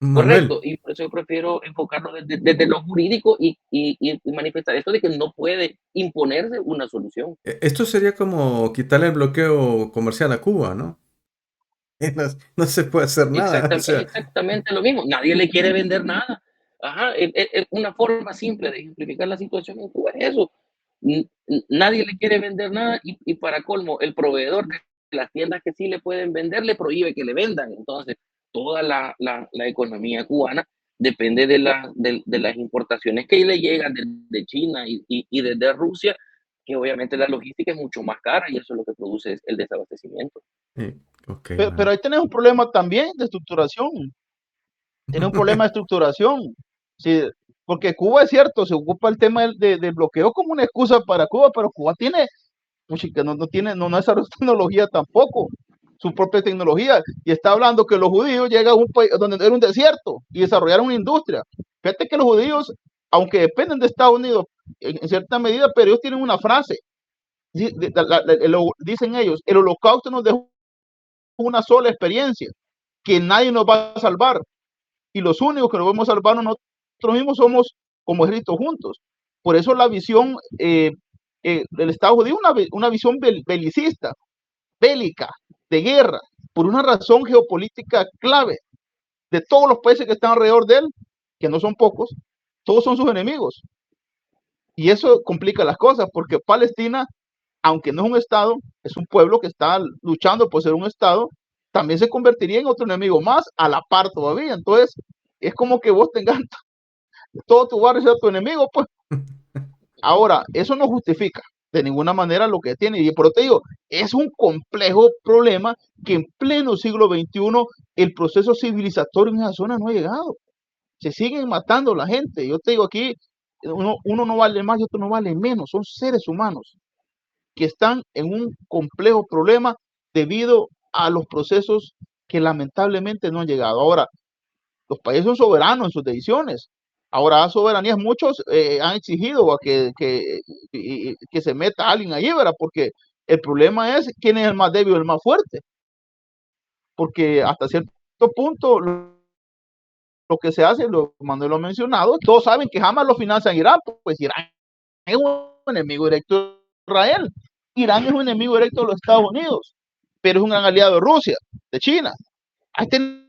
Correcto, Manuel, y por eso yo prefiero enfocarlo desde lo jurídico y manifestar esto de que no puede imponerse una solución. esto sería como quitarle el bloqueo comercial a Cuba, ¿no? No, no se puede hacer nada. O sea, Exactamente lo mismo, nadie le quiere vender nada. Ajá, es una forma simple de ejemplificar la situación en Cuba es eso. Nadie le quiere vender nada y para colmo, el proveedor de las tiendas que sí le pueden vender le prohíbe que le vendan. Entonces, toda la economía cubana depende de las importaciones que le llegan de China y desde Rusia, que obviamente la logística es mucho más cara y eso es lo que produce el desabastecimiento. ok, Pero ahí tenés un problema también de estructuración. Tiene un problema de estructuración. Sí, porque Cuba es cierto, se ocupa el tema del bloqueo como una excusa para Cuba, pero Cuba tiene, que no tiene, no desarrolla tecnología tampoco, su propia tecnología. Y está hablando que los judíos llegan a un país donde era un desierto y desarrollaron una industria. Fíjate que los judíos, aunque dependen de Estados Unidos en cierta medida, pero ellos tienen una frase. Dicen ellos, el holocausto nos dejó una sola experiencia, que nadie nos va a salvar. Y los únicos que nos vamos a salvar nosotros mismos somos como ejército juntos. Por eso la visión del Estado judío, una visión belicista, bélica, de guerra, por una razón geopolítica clave. De todos los países que están alrededor de él, que no son pocos, todos son sus enemigos. Y eso complica las cosas, porque Palestina, aunque no es un Estado, es un pueblo que está luchando por ser un Estado, también se convertiría en otro enemigo más a la par todavía. Entonces, es como que vos tengas todo tu barrio sea tu enemigo, pues. Ahora, eso no justifica de ninguna manera lo que tiene. Y por eso te digo, es un complejo problema que en pleno siglo XXI el proceso civilizatorio en esa zona no ha llegado. Se siguen matando la gente. Yo te digo aquí, uno no vale más y otro no vale menos. Son seres humanos que están en un complejo problema debido a los procesos que lamentablemente no han llegado. Ahora, los países son soberanos en sus decisiones. Ahora, soberanías, muchos han exigido a que se meta alguien allí, ¿verdad? Porque el problema es quién es el más débil o el más fuerte. Porque hasta cierto punto, lo que se hace, Manuel lo ha mencionado, todos saben que jamás lo financian Irán, pues Irán es un enemigo directo de Israel. Irán es un enemigo directo de los Estados Unidos, pero es un gran aliado de Rusia, de China. Ahí tiene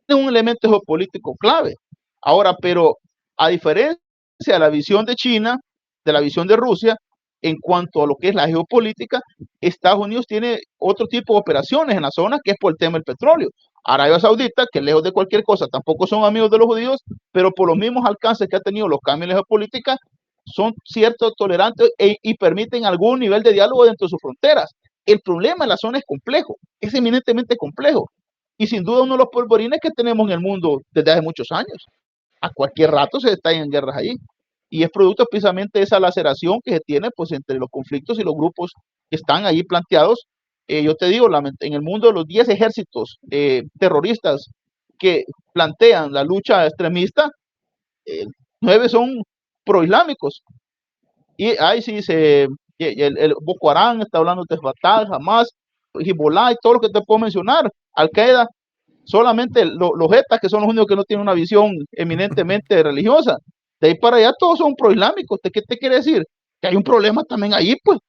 un elemento geopolítico clave. Ahora, pero a diferencia de la visión de China, de la visión de Rusia, en cuanto a lo que es la geopolítica, Estados Unidos tiene otro tipo de operaciones en la zona, que es por el tema del petróleo. Arabia Saudita, que lejos de cualquier cosa, tampoco son amigos de los judíos, pero por los mismos alcances que ha tenido los cambios en la geopolítica, son ciertos tolerantes y permiten algún nivel de diálogo dentro de sus fronteras. El problema en la zona es complejo, es eminentemente complejo. Y sin duda uno de los polvorines que tenemos en el mundo desde hace muchos años. A cualquier rato se estallan guerras allí. Y es producto precisamente de esa laceración que se tiene pues entre los conflictos y los grupos que están allí planteados. Yo te digo, en el mundo los 10 ejércitos terroristas que plantean la lucha extremista, 9 son proislámicos. Y ahí sí el Boko Haram está hablando de Fatah, Hamas, Hezbollah y todo lo que te puedo mencionar, Al-Qaeda, solamente los jetas, que son los únicos que no tienen una visión eminentemente religiosa. De ahí para allá todos son proislámicos. ¿Qué te quiere decir? Que hay un problema también ahí, pues,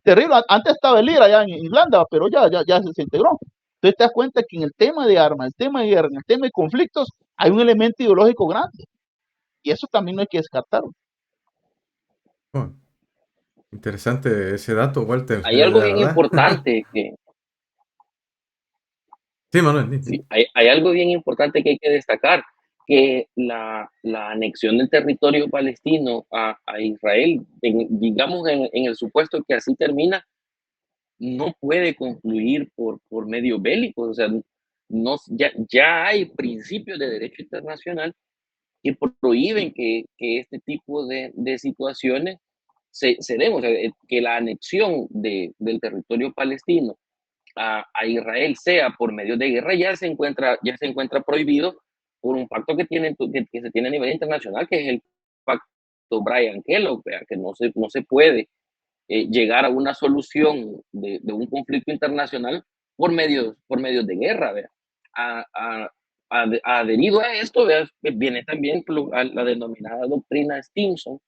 terrible. Antes estaba el IRA allá en Irlanda, pero ya se integró. Entonces te das cuenta que en el tema de armas, el tema de guerra, en el tema de conflictos, hay un elemento ideológico grande. Y eso también no hay que descartarlo. Oh, interesante ese dato, Walter. Hay La algo bien verdad. importante que, Sí, Manuel. sí, hay algo bien importante que hay que destacar, que la anexión del territorio palestino a Israel, digamos en el supuesto que así termina, no puede concluir por medio bélico. O sea, no, ya hay principios de derecho internacional que prohíben que este tipo de situaciones se den. O sea, que la anexión del territorio palestino a Israel sea por medio de guerra ya se encuentra prohibido por un pacto que se tiene a nivel internacional, que es el pacto Brian Kellogg, que no se puede llegar a una solución de un conflicto internacional por medios de guerra. ¿Vea? A, a, Adherido a esto, ¿vea? Viene también a la denominada doctrina Stimson,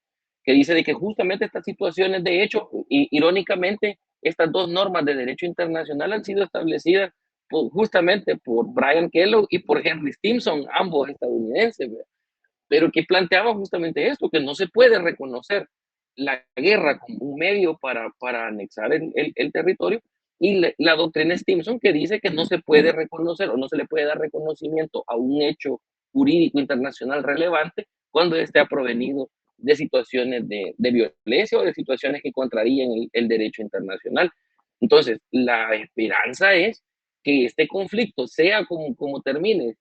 que dice de que justamente estas situaciones, de hecho, irónicamente, estas dos normas de derecho internacional han sido establecidas justamente por Brian Kellogg y por Henry Stimson, ambos estadounidenses, ¿vea? Pero que planteaba justamente esto, que no se puede reconocer la guerra como un medio para anexar el territorio, y la doctrina Stimson, que dice que no se puede reconocer o no se le puede dar reconocimiento a un hecho jurídico internacional relevante cuando esté ha provenido de situaciones de violencia o de situaciones que contrarían el derecho internacional. Entonces, la esperanza es que este conflicto, sea como termine,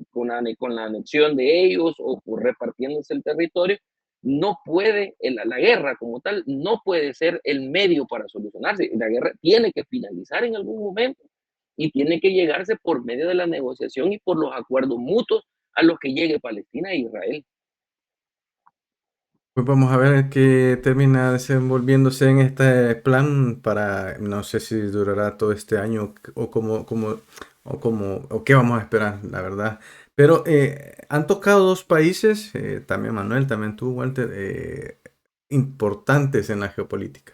con la anexión de ellos o por repartiéndose el territorio, no puede, la guerra como tal, no puede ser el medio para solucionarse. La guerra tiene que finalizar en algún momento y tiene que llegarse por medio de la negociación y por los acuerdos mutuos a los que llegue Palestina e Israel. Pues vamos a ver qué termina desenvolviéndose en este plan para, no sé si durará todo este año o qué vamos a esperar, la verdad. Pero han tocado dos países, también Manuel, también tú, Walter, importantes en la geopolítica.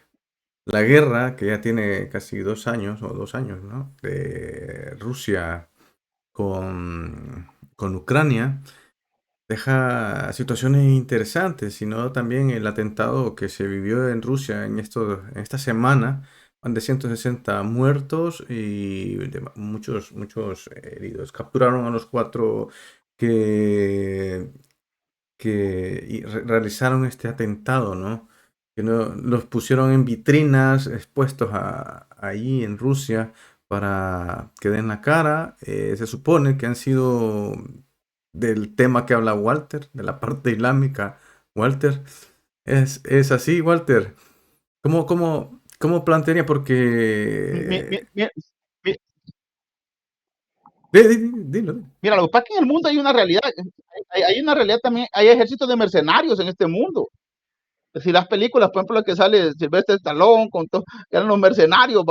La guerra, que ya tiene casi 2 años, o 2 años, ¿no? De Rusia con Ucrania deja situaciones interesantes, sino también el atentado que se vivió en Rusia en esta semana, más de 160 muertos y muchos heridos. Capturaron a los 4 que, realizaron este atentado, ¿no? Que los pusieron en vitrinas expuestos ahí en Rusia para que den la cara. Se supone que han sido del tema que habla Walter, de la parte islámica. Walter, es así, Walter. ¿Cómo plantearía? Mi- mi- Porque... mi- mi- Dilo. Mira, lo que pasa es que en el mundo hay una realidad, hay una realidad también, hay ejércitos de mercenarios en este mundo. Si las películas, por ejemplo, la que sale Sylvester Stallone, eran los mercenarios,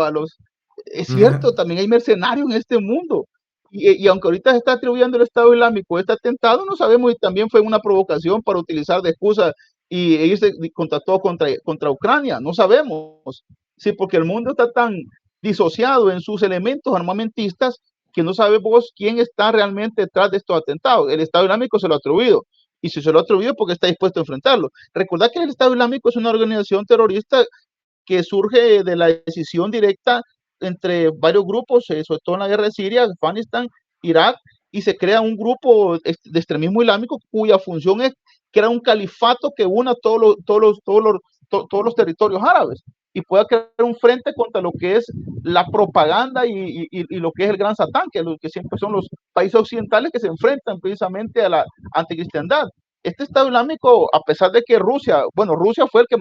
es cierto, también hay mercenarios en este mundo. Y aunque ahorita se está atribuyendo el Estado Islámico este atentado, no sabemos si también fue una provocación para utilizar de excusa y irse contra todo contra Ucrania, no sabemos. Sí, porque el mundo está tan disociado en sus elementos armamentistas que no sabemos quién está realmente detrás de estos atentados. El Estado Islámico se lo ha atribuido. Y si se lo ha atribuido, porque está dispuesto a enfrentarlo. Recordad que el Estado Islámico es una organización terrorista que surge de la decisión directa entre varios grupos, sobre todo en la guerra de Siria, Afganistán, Irak, y se crea un grupo de extremismo islámico cuya función es crear un califato que una todos los territorios árabes y pueda crear un frente contra lo que es la propaganda y lo que es el gran satán, que siempre son los países occidentales que se enfrentan precisamente a la anticristiandad. Este Estado Islámico, a pesar de que Rusia fue el que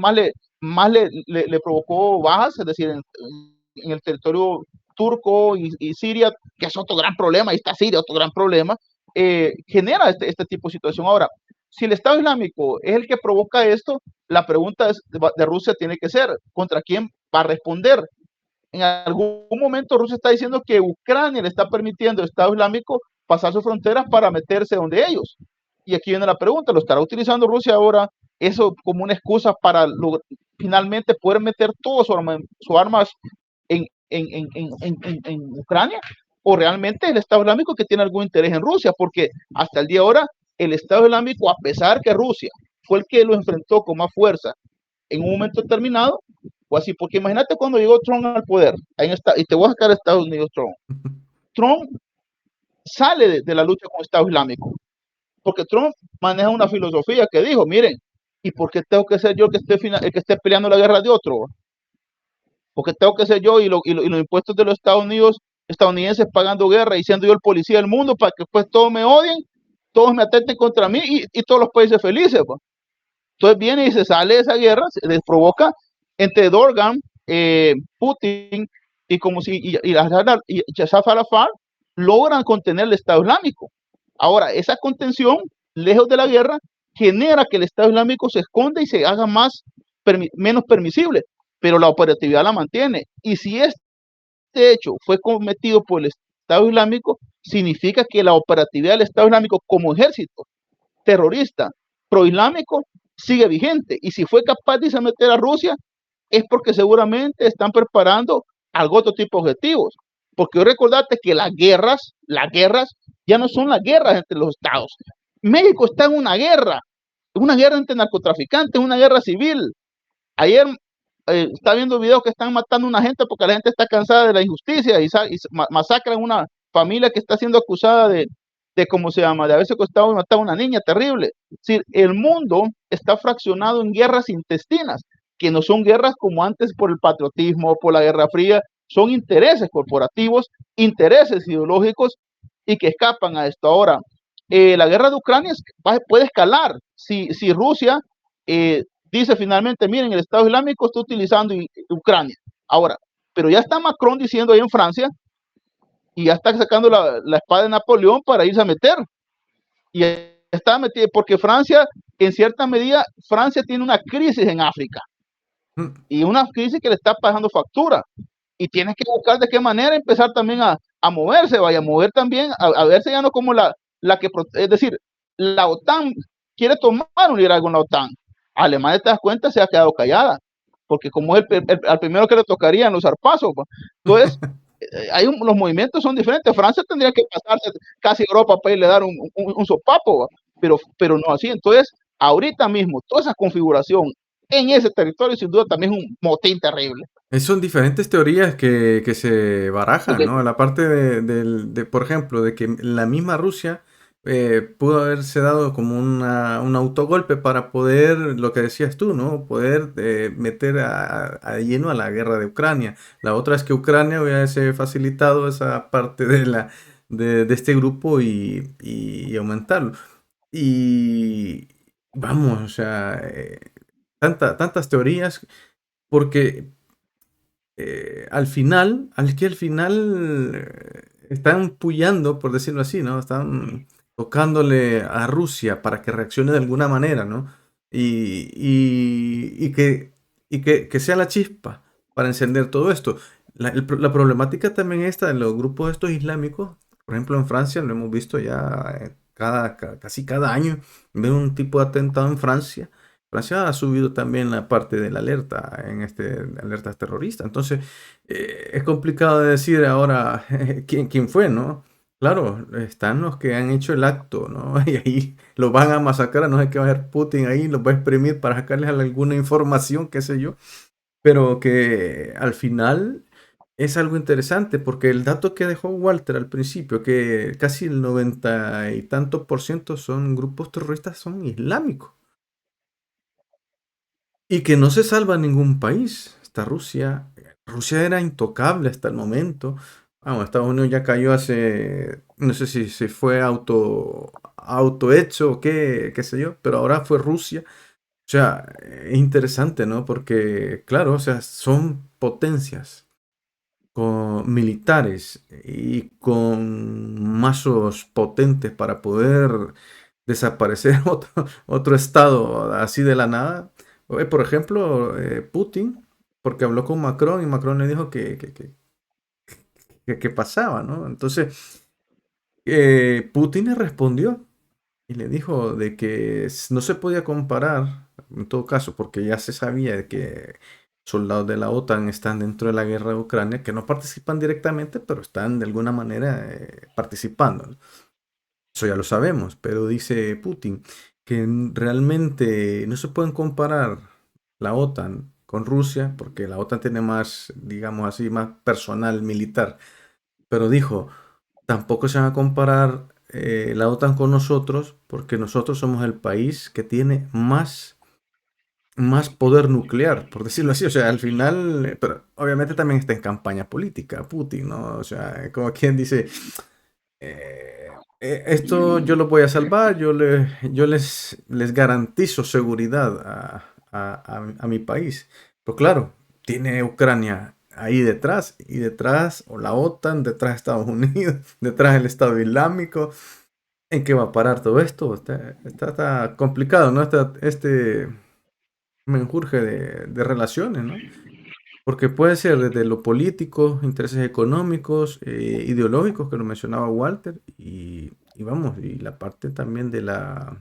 le provocó bajas, es decir, en el territorio turco y Siria, que es otro gran problema, y está Siria, otro gran problema, genera este tipo de situación. Ahora, si el Estado Islámico es el que provoca esto, la pregunta de Rusia tiene que ser, ¿contra quién va a responder? En algún momento Rusia está diciendo que Ucrania le está permitiendo al Estado Islámico pasar sus fronteras para meterse donde ellos. Y aquí viene la pregunta, ¿lo estará utilizando Rusia ahora eso como una excusa para finalmente poder meter todas sus armas en Ucrania? ¿O realmente el Estado Islámico que tiene algún interés en Rusia? Porque hasta el día de ahora, el Estado Islámico, a pesar que Rusia fue el que lo enfrentó con más fuerza en un momento determinado, o así, porque imagínate cuando llegó Trump al poder, y te voy a sacar a Estados Unidos, Trump sale de la lucha con el Estado Islámico, porque Trump maneja una filosofía que dijo, miren, ¿y por qué tengo que ser yo el que esté peleando la guerra de otro? Porque tengo que ser yo y los impuestos de los estadounidenses pagando guerra y siendo yo el policía del mundo para que pues todos me odien, todos me atenten contra mí y todos los países felices. Pues. Entonces viene y se sale de esa guerra, se les provoca entre Dorgan, Putin y como si y Yasser Arafat logran contener el Estado Islámico. Ahora, esa contención, lejos de la guerra, genera que el Estado Islámico se esconda y se haga menos permisible, pero la operatividad la mantiene. Y si este hecho fue cometido por el Estado Islámico, significa que la operatividad del Estado Islámico como ejército terrorista proislámico sigue vigente. Y si fue capaz de someter a Rusia, es porque seguramente están preparando algún otro tipo de objetivos. Porque recordate que las guerras ya no son las guerras entre los estados. México está en una guerra entre narcotraficantes, una guerra civil. Ayer está viendo videos que están matando a una gente porque la gente está cansada de la injusticia y masacran a una familia que está siendo acusada de cómo se llama, de haber secuestrado y matado a una niña terrible. Es decir, el mundo está fraccionado en guerras intestinas, que no son guerras como antes por el patriotismo, por la Guerra Fría, son intereses corporativos, intereses ideológicos y que escapan a esto. Ahora, la guerra de Ucrania puede escalar si Rusia dice finalmente, miren, el Estado Islámico está utilizando Ucrania. Ahora, pero ya está Macron diciendo ahí en Francia y ya está sacando la espada de Napoleón para irse a meter. Y está metido porque Francia en cierta medida, Francia tiene una crisis en África y una crisis que le está pasando factura. Y tienes que buscar de qué manera empezar también a moverse, vaya a mover también, a verse ya no como la que, es decir, la OTAN quiere tomar un liderazgo en la OTAN. Alemania, te das cuenta, se ha quedado callada, porque como es al primero que le tocarían los zarpazos. Entonces, los movimientos son diferentes. Francia tendría que pasarse casi Europa para irle a dar un sopapo, pero no así. Entonces, ahorita mismo, toda esa configuración en ese territorio, sin duda, también es un motín terrible. Son diferentes teorías que se barajan, Porque ¿no? La parte por ejemplo, de que la misma Rusia pudo haberse dado como un autogolpe para poder, lo que decías tú, ¿no? Poder meter a lleno a la guerra de Ucrania. La otra es que Ucrania hubiese facilitado esa parte de este grupo y aumentarlo. Y vamos, o sea, tantas teorías, porque al final están puyando, por decirlo así, ¿no? Están tocándole a Rusia para que reaccione de alguna manera, ¿no? Y que sea la chispa para encender todo esto. La problemática también está en los grupos estos islámicos. Por ejemplo, en Francia lo hemos visto ya casi cada año. Ver un tipo de atentado en Francia. Francia ha subido también la parte de la alerta en alertas terroristas. Entonces, es complicado de decir ahora quién fue, ¿no? Claro, están los que han hecho el acto, ¿no? Y ahí los van a masacrar, no sé qué va a hacer Putin ahí, los va a exprimir para sacarles alguna información, qué sé yo. Pero que al final es algo interesante, porque el dato que dejó Walter al principio, que casi el 90 y tanto por ciento son grupos terroristas, son islámicos. Y que no se salva ningún país. Está Rusia. Rusia era intocable hasta el momento. Vamos, Estados Unidos ya cayó hace, no sé si fue autohecho o qué sé yo, pero ahora fue Rusia. O sea, es interesante, ¿no? Porque, claro, o sea, son potencias con militares y con mazos potentes para poder desaparecer otro estado así de la nada. Por ejemplo, Putin, porque habló con Macron y Macron le dijo que pasaba, ¿no? Entonces, Putin le respondió y le dijo de que no se podía comparar, en todo caso, porque ya se sabía de que soldados de la OTAN están dentro de la guerra de Ucrania, que no participan directamente, pero están de alguna manera participando, ¿no? Eso ya lo sabemos, pero dice Putin que realmente no se pueden comparar la OTAN con Rusia, porque la OTAN tiene más, digamos así, más personal militar. Pero dijo, tampoco se van a comparar la OTAN con nosotros, porque nosotros somos el país que tiene más poder nuclear, por decirlo así. O sea, al final, pero obviamente también está en campaña política, Putin, ¿no? O sea, como quien dice, esto yo lo voy a salvar, yo les garantizo seguridad a mi país. Pero claro, tiene Ucrania ahí detrás, y detrás, o la OTAN, detrás Estados Unidos, detrás el Estado Islámico. ¿En qué va a parar todo esto? Está complicado, ¿no? Este menjurje de relaciones, ¿no? Porque puede ser desde lo político, intereses económicos, ideológicos, que lo mencionaba Walter, y vamos, y la parte también de las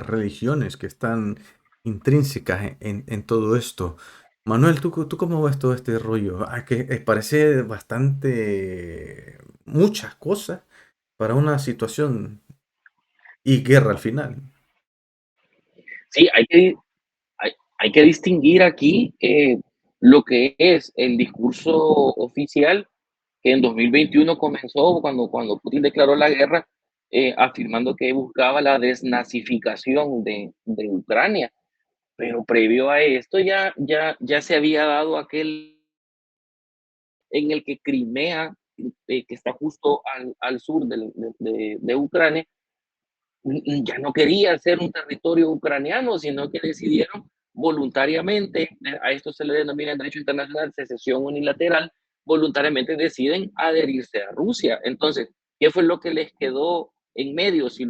religiones que están intrínsecas en todo esto. Manuel, ¿tú cómo ves todo este rollo? Que parece bastante, muchas cosas para una situación y guerra al final. sí, hay que distinguir aquí lo que es el discurso oficial que en 2021 comenzó cuando Putin declaró la guerra, afirmando que buscaba la desnazificación de Ucrania. Pero previo a esto ya se había dado aquel en el que Crimea, que está justo al sur de Ucrania, ya no quería ser un territorio ucraniano, sino que decidieron voluntariamente, a esto se le denomina en derecho internacional secesión unilateral, voluntariamente deciden adherirse a Rusia. Entonces, ¿qué fue lo que les quedó en medio si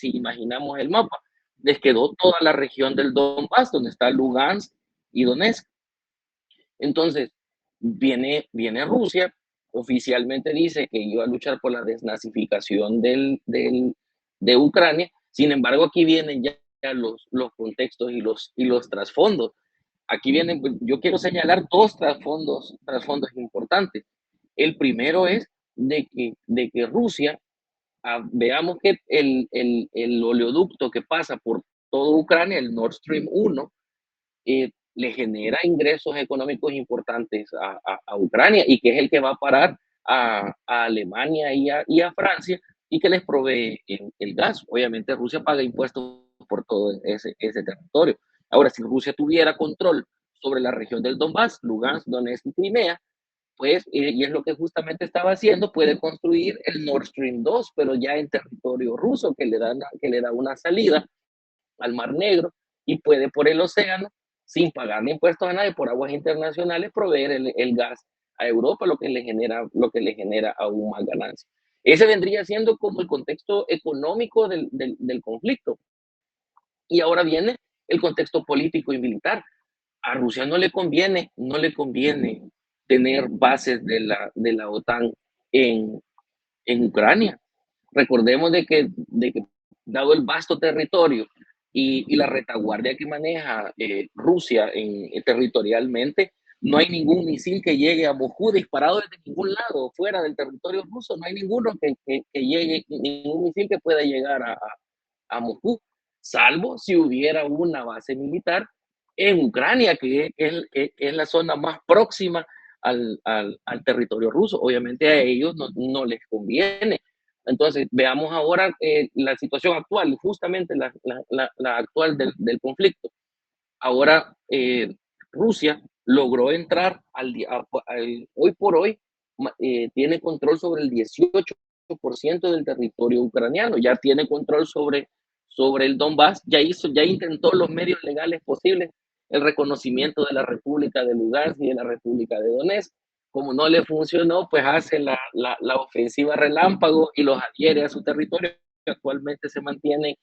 imaginamos el mapa? les quedó toda la región del Donbass, donde está Lugansk y Donetsk. Entonces, viene Rusia, oficialmente dice que iba a luchar por la desnazificación de Ucrania. Sin embargo, aquí vienen ya los contextos y los trasfondos. Aquí vienen, yo quiero señalar dos trasfondos importantes. El primero es de que Rusia, veamos que el oleoducto que pasa por toda Ucrania, el Nord Stream 1, le genera ingresos económicos importantes a Ucrania, y que es el que va a parar a Alemania y a Francia, y que les provee el gas. Obviamente Rusia paga impuestos por todo ese territorio. Ahora, si Rusia tuviera control sobre la región del Donbass, Lugansk, Donetsk y Crimea, pues, y es lo que justamente estaba haciendo, puede construir el Nord Stream 2, pero ya en territorio ruso, que le da una salida al Mar Negro, y puede por el océano, sin pagarle impuestos a nadie, por aguas internacionales, proveer el gas a Europa, lo que le genera aún más ganancias. Ese vendría siendo como el contexto económico del conflicto. Y ahora viene el contexto político y militar. A Rusia no le conviene tener bases de la OTAN en Ucrania. Recordemos de que dado el vasto territorio y la retaguardia que maneja Rusia territorialmente, no hay ningún misil que llegue a Moscú disparado desde ningún lado fuera del territorio ruso. No hay ninguno que llegue, ningún misil que pueda llegar a Moscú, salvo si hubiera una base militar en Ucrania, que es la zona más próxima al territorio ruso. Obviamente a ellos no les conviene. Entonces, veamos ahora la situación actual, justamente la actual del conflicto. Ahora, Rusia logró entrar hoy por hoy, tiene control sobre el 18% del territorio ucraniano, ya tiene control sobre el Donbass, ya intentó los medios legales posibles el reconocimiento de la República de Lugansk y de la República de Donetsk. Como no le funcionó, pues hace la ofensiva relámpago y los adhiere a su territorio, que actualmente se mantiene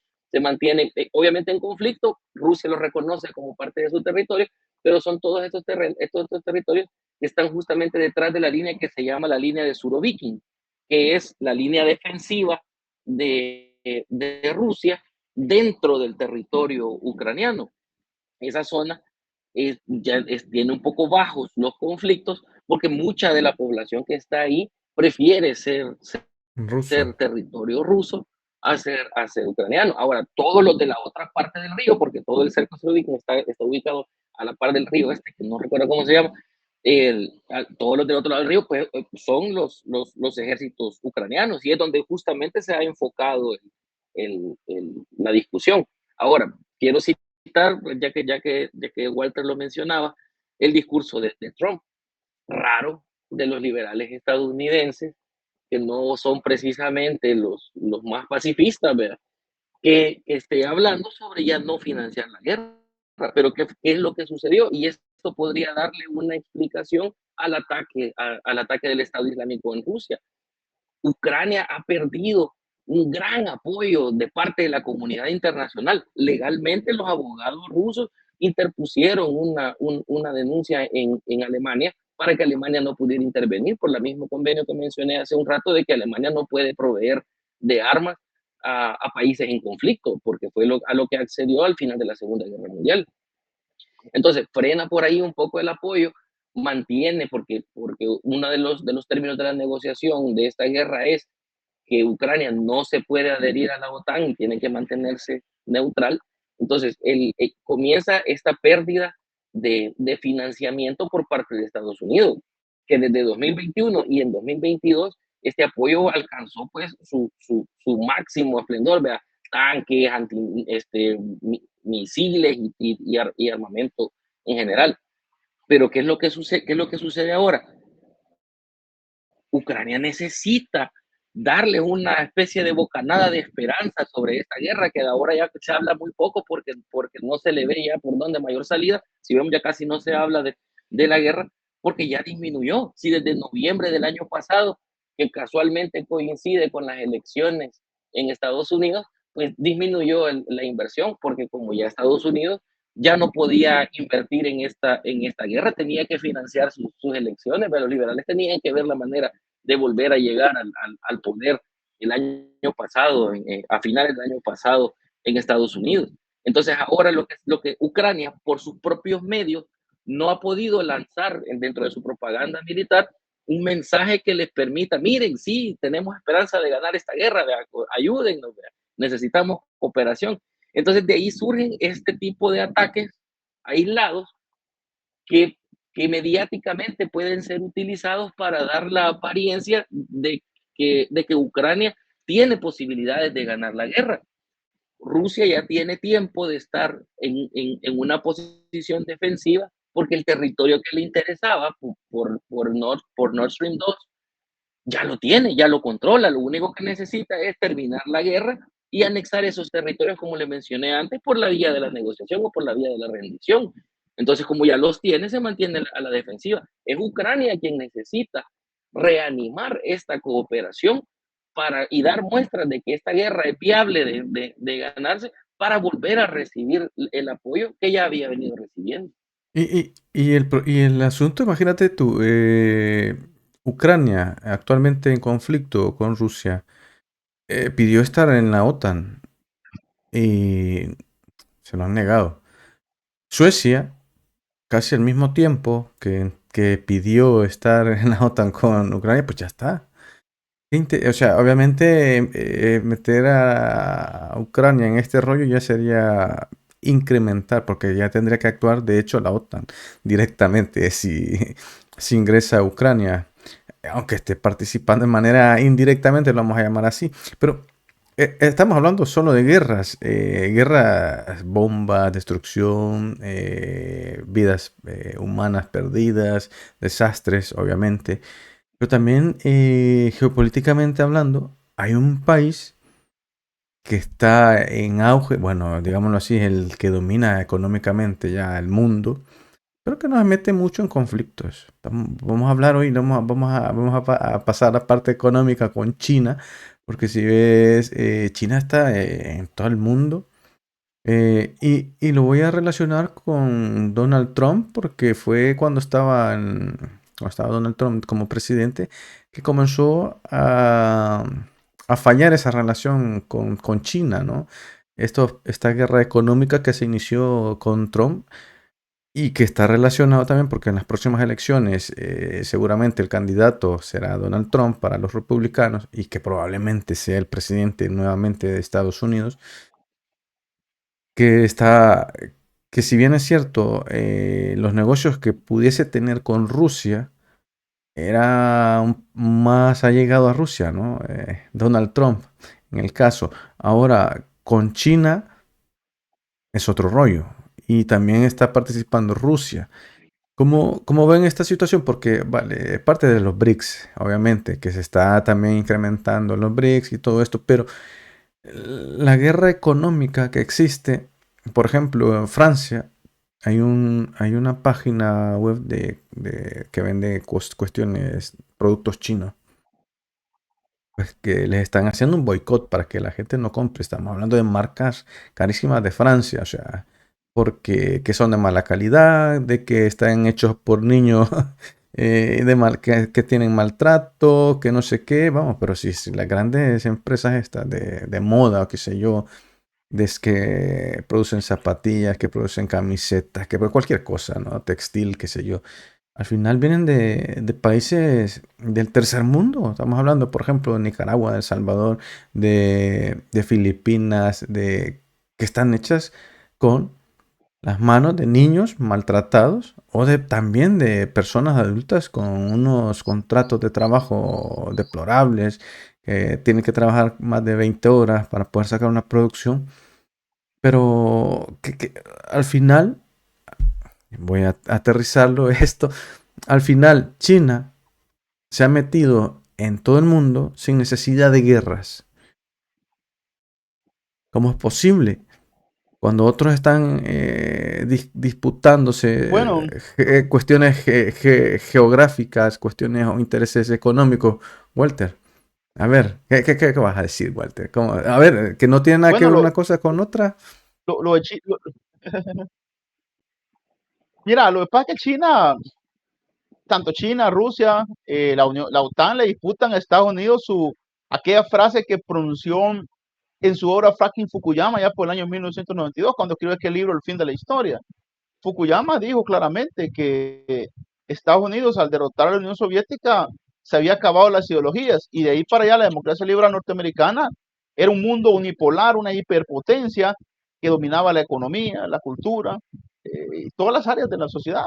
obviamente en conflicto. Rusia lo reconoce como parte de su territorio, pero son todos estos territorios que están justamente detrás de la línea que se llama la línea de Surovikin, que es la línea defensiva de Rusia dentro del territorio ucraniano. Esa zona tiene un poco bajos los conflictos, porque mucha de la población que está ahí prefiere ser territorio ruso a ser ucraniano. Ahora, todos los de la otra parte del río, porque todo el cerco está ubicado a la par del río este, que no recuerdo cómo se llama, todos los del otro lado del río, pues son los ejércitos ucranianos, y es donde justamente se ha enfocado la discusión. Ahora, quiero citar, ya que Walter lo mencionaba, el discurso de Trump, raro, de los liberales estadounidenses, que no son precisamente los más pacifistas, ¿verdad? Que esté hablando sobre ya no financiar la guerra. Pero ¿qué es lo que sucedió? Y esto podría darle una explicación al ataque del Estado Islámico en Rusia. Ucrania ha perdido un gran apoyo de parte de la comunidad internacional. Legalmente los abogados rusos interpusieron una denuncia en Alemania para que Alemania no pudiera intervenir por el mismo convenio que mencioné hace un rato, de que Alemania no puede proveer de armas a países en conflicto, porque fue a lo que accedió al final de la Segunda Guerra Mundial. Entonces, frena por ahí un poco el apoyo, mantiene, porque uno de los términos de la negociación de esta guerra es que Ucrania no se puede adherir a la OTAN y tiene que mantenerse neutral. Entonces, comienza esta pérdida de financiamiento por parte de Estados Unidos, que desde 2021 y en 2022 este apoyo alcanzó pues su máximo esplendor, ¿verdad? Tanques, misiles y armamento en general. Pero ¿qué es lo que sucede? ¿Qué es lo que sucede ahora? Ucrania necesita darle una especie de bocanada de esperanza sobre esta guerra, que ahora ya se habla muy poco porque no se le ve ya por dónde mayor salida. Si vemos, ya casi no se habla de la guerra, porque ya disminuyó. Si desde noviembre del año pasado, que casualmente coincide con las elecciones en Estados Unidos, pues disminuyó la inversión, porque como ya Estados Unidos ya no podía invertir en esta guerra, tenía que financiar sus elecciones, pero los liberales tenían que ver la manera de volver a llegar al poder el año pasado, a finales del año pasado en Estados Unidos. Entonces ahora lo que Ucrania, por sus propios medios, no ha podido lanzar dentro de su propaganda militar un mensaje que les permita, miren, sí, tenemos esperanza de ganar esta guerra, ayúdennos, necesitamos cooperación. Entonces de ahí surgen este tipo de ataques aislados que, que mediáticamente pueden ser utilizados para dar la apariencia de que Ucrania tiene posibilidades de ganar la guerra. Rusia ya tiene tiempo de estar en una posición defensiva porque el territorio que le interesaba por Nord Stream 2 ya lo tiene, ya lo controla. Lo único que necesita es terminar la guerra y anexar esos territorios, como le mencioné antes, por la vía de la negociación o por la vía de la rendición. Entonces, como ya los tiene, se mantiene a la defensiva. Es Ucrania quien necesita reanimar esta cooperación y dar muestras de que esta guerra es viable de ganarse para volver a recibir el apoyo que ya había venido recibiendo. Y el asunto, imagínate tú, Ucrania, actualmente en conflicto con Rusia, pidió estar en la OTAN y se lo han negado. Suecia, casi al mismo tiempo que pidió estar en la OTAN con Ucrania, pues ya está. O sea, obviamente meter a Ucrania en este rollo ya sería incrementar, porque ya tendría que actuar, de hecho, la OTAN directamente si ingresa a Ucrania, aunque esté participando de manera indirectamente, lo vamos a llamar así. Pero estamos hablando solo de guerras, guerras, bombas, destrucción, vidas humanas perdidas, desastres, obviamente. Pero también, geopolíticamente hablando, hay un país que está en auge, bueno, digámoslo así, es el que domina económicamente ya el mundo, pero que nos mete mucho en conflictos. Vamos a hablar hoy, vamos a pasar a la parte económica con China, porque si ves, China está en todo el mundo. Y lo voy a relacionar con Donald Trump, porque fue cuando estaba Donald Trump como presidente, que comenzó a fallar esa relación con China, ¿no? Esta guerra económica que se inició con Trump y que está relacionado también porque en las próximas elecciones, seguramente el candidato será Donald Trump para los republicanos y que probablemente sea el presidente nuevamente de Estados Unidos, que está, que si bien es cierto, los negocios que pudiese tener con Rusia era más allegado a Rusia, ¿no? Donald Trump, en el caso. Ahora, con China es otro rollo. Y también está participando Rusia. ¿Cómo ven esta situación? Porque, vale, es parte de los BRICS, obviamente, que se está también incrementando los BRICS y todo esto, pero la guerra económica que existe, por ejemplo, en Francia, hay una página web que vende cuestiones, productos chinos, pues que les están haciendo un boicot para que la gente no compre. Estamos hablando de marcas carísimas de Francia, o sea, porque que son de mala calidad, de que están hechos por niños que tienen maltrato, que no sé qué, vamos, pero si las grandes empresas estas de moda o qué sé yo, que producen zapatillas, que producen camisetas, que cualquier cosa, ¿no? Textil, qué sé yo. Al final vienen de países del tercer mundo. Estamos hablando, por ejemplo, de Nicaragua, de El Salvador, de Filipinas, que están hechas con las manos de niños maltratados o también de personas adultas con unos contratos de trabajo deplorables, que tienen que trabajar más de 20 horas para poder sacar una producción. Pero que al final, voy a aterrizarlo esto, al final China se ha metido en todo el mundo sin necesidad de guerras. ¿Cómo es posible? Cuando otros están disputándose Bueno, cuestiones geográficas, cuestiones o intereses económicos, Walter. A ver, ¿qué vas a decir, Walter? A ver, que no tiene nada que Bueno, ver una cosa con otra. lo de mira, lo que pasa es que China, tanto China, Rusia, la OTAN le disputan a Estados Unidos aquella frase que pronunció en su obra Fucking Fukuyama ya por el año 1992, cuando escribió aquel libro El fin de la historia. Fukuyama dijo claramente que Estados Unidos, al derrotar a la Unión Soviética, se había acabado las ideologías y de ahí para allá la democracia liberal norteamericana era un mundo unipolar, una hiperpotencia que dominaba la economía, la cultura y todas las áreas de la sociedad.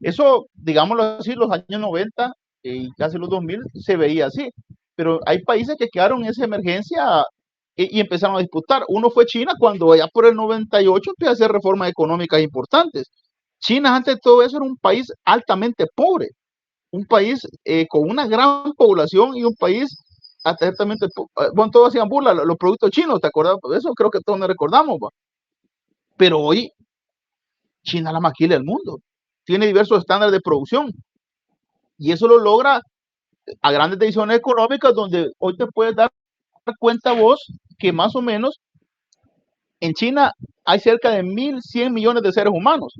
Eso, digámoslo así, los años 90 y casi los 2000 se veía así, pero hay países que quedaron en esa emergencia y empezaron a disputar. Uno fue China cuando ya por el 98 empezó a hacer reformas económicas importantes. China antes de todo eso era un país altamente pobre, un país con una gran población y un país altamente, bueno, todos hacían burla, los productos chinos, ¿te acuerdas? Eso creo que todos nos recordamos, ¿va? Pero hoy China es la maquila del mundo, tiene diversos estándares de producción y eso lo logra a grandes decisiones económicas donde hoy te puedes dar cuenta vos que más o menos en China hay cerca de 1.100 millones de seres humanos.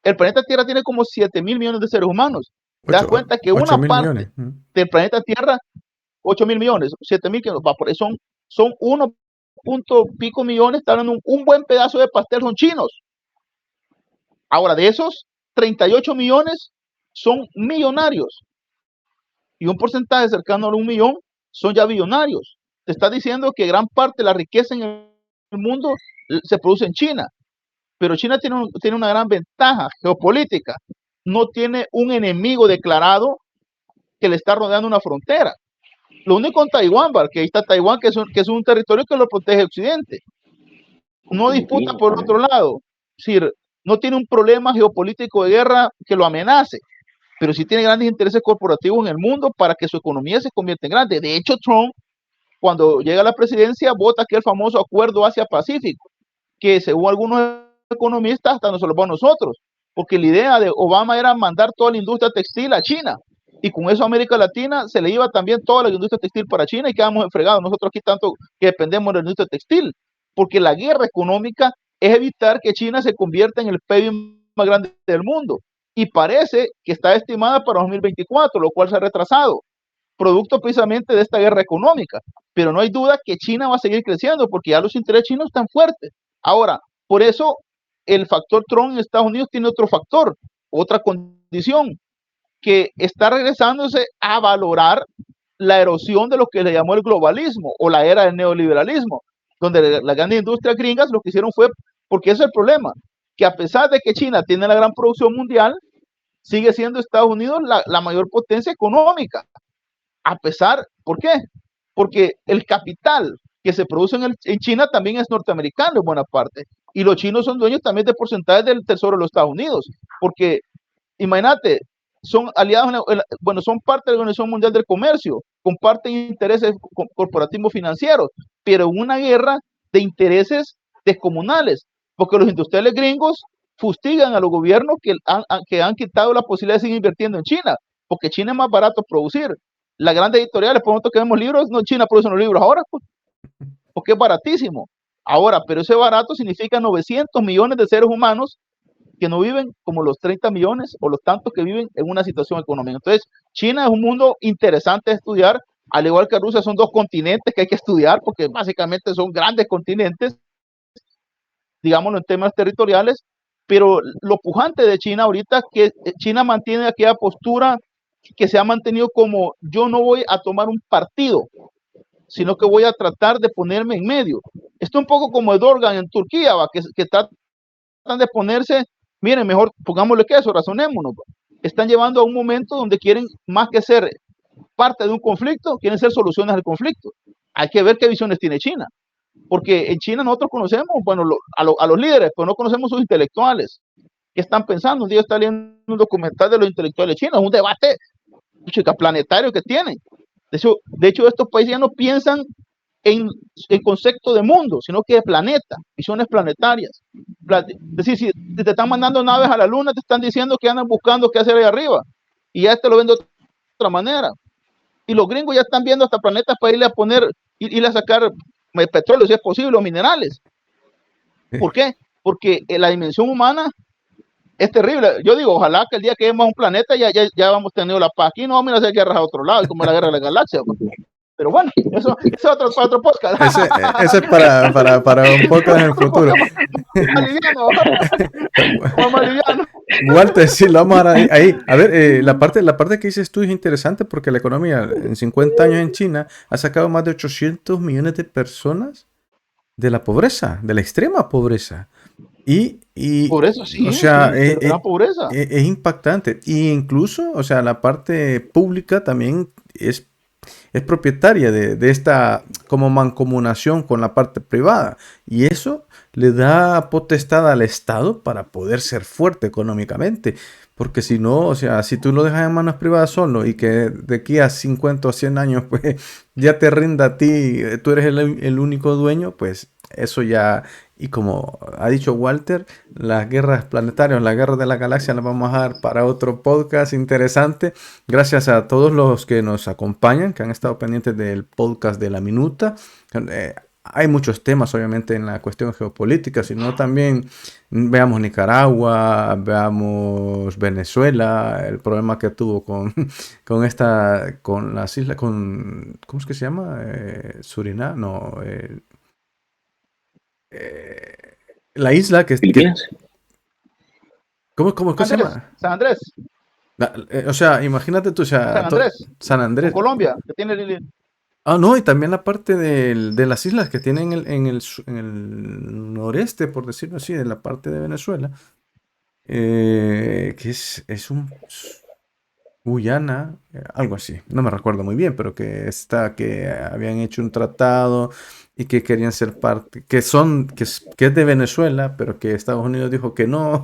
El planeta Tierra tiene como 7.000 millones de seres humanos. Te das cuenta que 8 una mil parte millones. del planeta Tierra, 8.000 millones, 7.000, por eso son 1 punto pico millones, están dando un buen pedazo de pastel, son chinos. Ahora, de esos, 38 millones son millonarios y un porcentaje cercano a 1 millón son ya billonarios. Te está diciendo que gran parte de la riqueza en el mundo se produce en China, pero China tiene una gran ventaja geopolítica. No tiene un enemigo declarado que le está rodeando una frontera. Lo único con Taiwán, que ahí está Taiwán, que es un territorio que lo protege Occidente. No disputa por el otro lado. Es decir, no tiene un problema geopolítico de guerra que lo amenace, pero sí tiene grandes intereses corporativos en el mundo para que su economía se convierta en grande. De hecho, Trump, cuando llega a la presidencia, vota aquel famoso acuerdo Asia-Pacífico, que según algunos economistas hasta nos lo va a nosotros, porque la idea de Obama era mandar toda la industria textil a China, y con eso a América Latina se le iba también toda la industria textil para China y quedamos enfregados nosotros aquí tanto que dependemos de la industria textil, porque la guerra económica es evitar que China se convierta en el PIB más grande del mundo, y parece que está estimada para 2024, lo cual se ha retrasado, producto precisamente de esta guerra económica. Pero no hay duda que China va a seguir creciendo porque ya los intereses chinos están fuertes. Ahora, por eso el factor Trump en Estados Unidos tiene otro factor, otra condición, que está regresándose a valorar la erosión de lo que le llamó el globalismo o la era del neoliberalismo, donde las grandes industrias gringas lo que hicieron fue, porque ese es el problema, que a pesar de que China tiene la gran producción mundial, sigue siendo Estados Unidos la mayor potencia económica. A pesar, ¿por qué? Porque el capital que se produce en China también es norteamericano en buena parte. Y los chinos son dueños también de porcentajes del tesoro de los Estados Unidos. Porque, imagínate, son aliados, bueno, son parte de la Organización Mundial del Comercio, comparten intereses corporativos financieros, pero en una guerra de intereses descomunales, porque los industriales gringos fustigan a los gobiernos que han quitado la posibilidad de seguir invirtiendo en China, porque China es más barato producir. Las grandes editoriales, por nosotros que vemos libros, no, China produce los libros ahora, pues, porque es baratísimo. Ahora, pero ese barato significa 900 millones de seres humanos que no viven como los 30 millones o los tantos que viven en una situación económica. Entonces, China es un mundo interesante de estudiar, al igual que Rusia son dos continentes que hay que estudiar porque básicamente son grandes continentes, digámoslo en temas territoriales, pero lo pujante de China ahorita es que China mantiene aquella postura que se ha mantenido como yo no voy a tomar un partido, sino que voy a tratar de ponerme en medio. Esto es un poco como Erdogan en Turquía, ¿va? Que tratan de ponerse, miren, mejor pongámosle queso, razonémonos. ¿Va? Están llevando a un momento donde quieren más que ser parte de un conflicto, quieren ser soluciones al conflicto. Hay que ver qué visiones tiene China, porque en China nosotros conocemos, bueno, a los líderes, pero no conocemos sus intelectuales. ¿Qué están pensando? Un día está leyendo un documental de los intelectuales chinos, un debate chica, planetario que tienen. De hecho, estos países ya no piensan en concepto de mundo, sino que de planeta, visiones planetarias. Es decir, si te están mandando naves a la luna, te están diciendo que andan buscando qué hacer ahí arriba. Y ya te lo ven de otra manera. y los gringos ya están viendo hasta planetas para irle a poner, irle a sacar petróleo si es posible, o minerales. ¿Por qué? Porque la dimensión humana es terrible. Yo digo, ojalá que el día que lleguemos a un planeta ya vamos teniendo la paz. Aquí no vamos a hacer guerras a otro lado, como la guerra de la galaxia. Pero bueno, eso es otro podcast. Ese es para un podcast en el futuro. Más liviano. Walter, sí, lo vamos a dar ahí. A ver, la parte que dices tú es interesante porque la economía en 50 años en China ha sacado más de 800 millones de personas de la pobreza, de la extrema pobreza. Por eso sí, o sea, la pobreza. Es impactante. Y incluso, o sea, la parte pública también es propietaria de esta como mancomunación con la parte privada. Y eso le da potestad al Estado para poder ser fuerte económicamente. Porque si no, o sea, si tú lo dejas en manos privadas solo y que de aquí a 50 o 100 años, pues ya te rinda a ti, tú eres el único dueño, pues eso ya, y como ha dicho Walter, las guerras planetarias, las guerras de la galaxia las vamos a dejar para otro podcast interesante. Gracias a todos los que nos acompañan, que han estado pendientes del podcast de La Minuta. Hay muchos temas, obviamente, en la cuestión geopolítica, sino también veamos Nicaragua, veamos Venezuela, el problema que tuvo con las islas, ¿cómo es que se llama? Surinam, no, la isla Filipinas. ¿Cómo se llama? San Andrés. O sea, imagínate tú, o sea, San Andrés. San Andrés. Colombia, que tiene no, y también la parte de las islas que tienen en el noreste, por decirlo así, de la parte de Venezuela, que es un Guyana, algo así, no me recuerdo muy bien, pero que habían hecho un tratado y que querían ser parte, que es de Venezuela, pero que Estados Unidos dijo que no.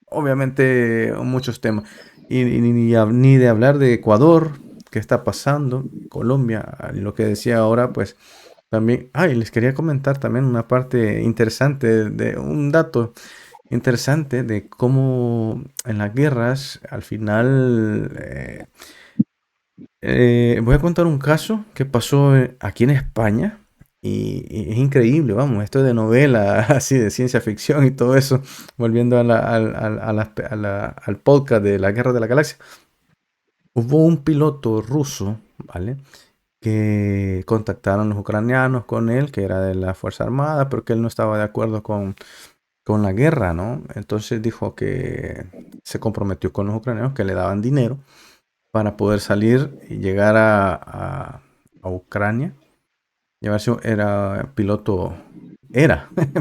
Obviamente muchos temas. Y ni de hablar de Ecuador, qué está pasando, Colombia, lo que decía ahora, pues también, les quería comentar también una parte interesante, de un dato interesante de cómo en las guerras, al final, voy a contar un caso que pasó aquí en España. Y es increíble, vamos, esto de novela, así de ciencia ficción y todo eso, volviendo al podcast de la Guerra de la Galaxia. Hubo un piloto ruso, ¿vale? Que contactaron los ucranianos con él, que era de la Fuerza Armada, pero que él no estaba de acuerdo con la guerra, ¿no? Entonces dijo que se comprometió con los ucranianos que le daban dinero para poder salir y llegar a Ucrania. Era piloto,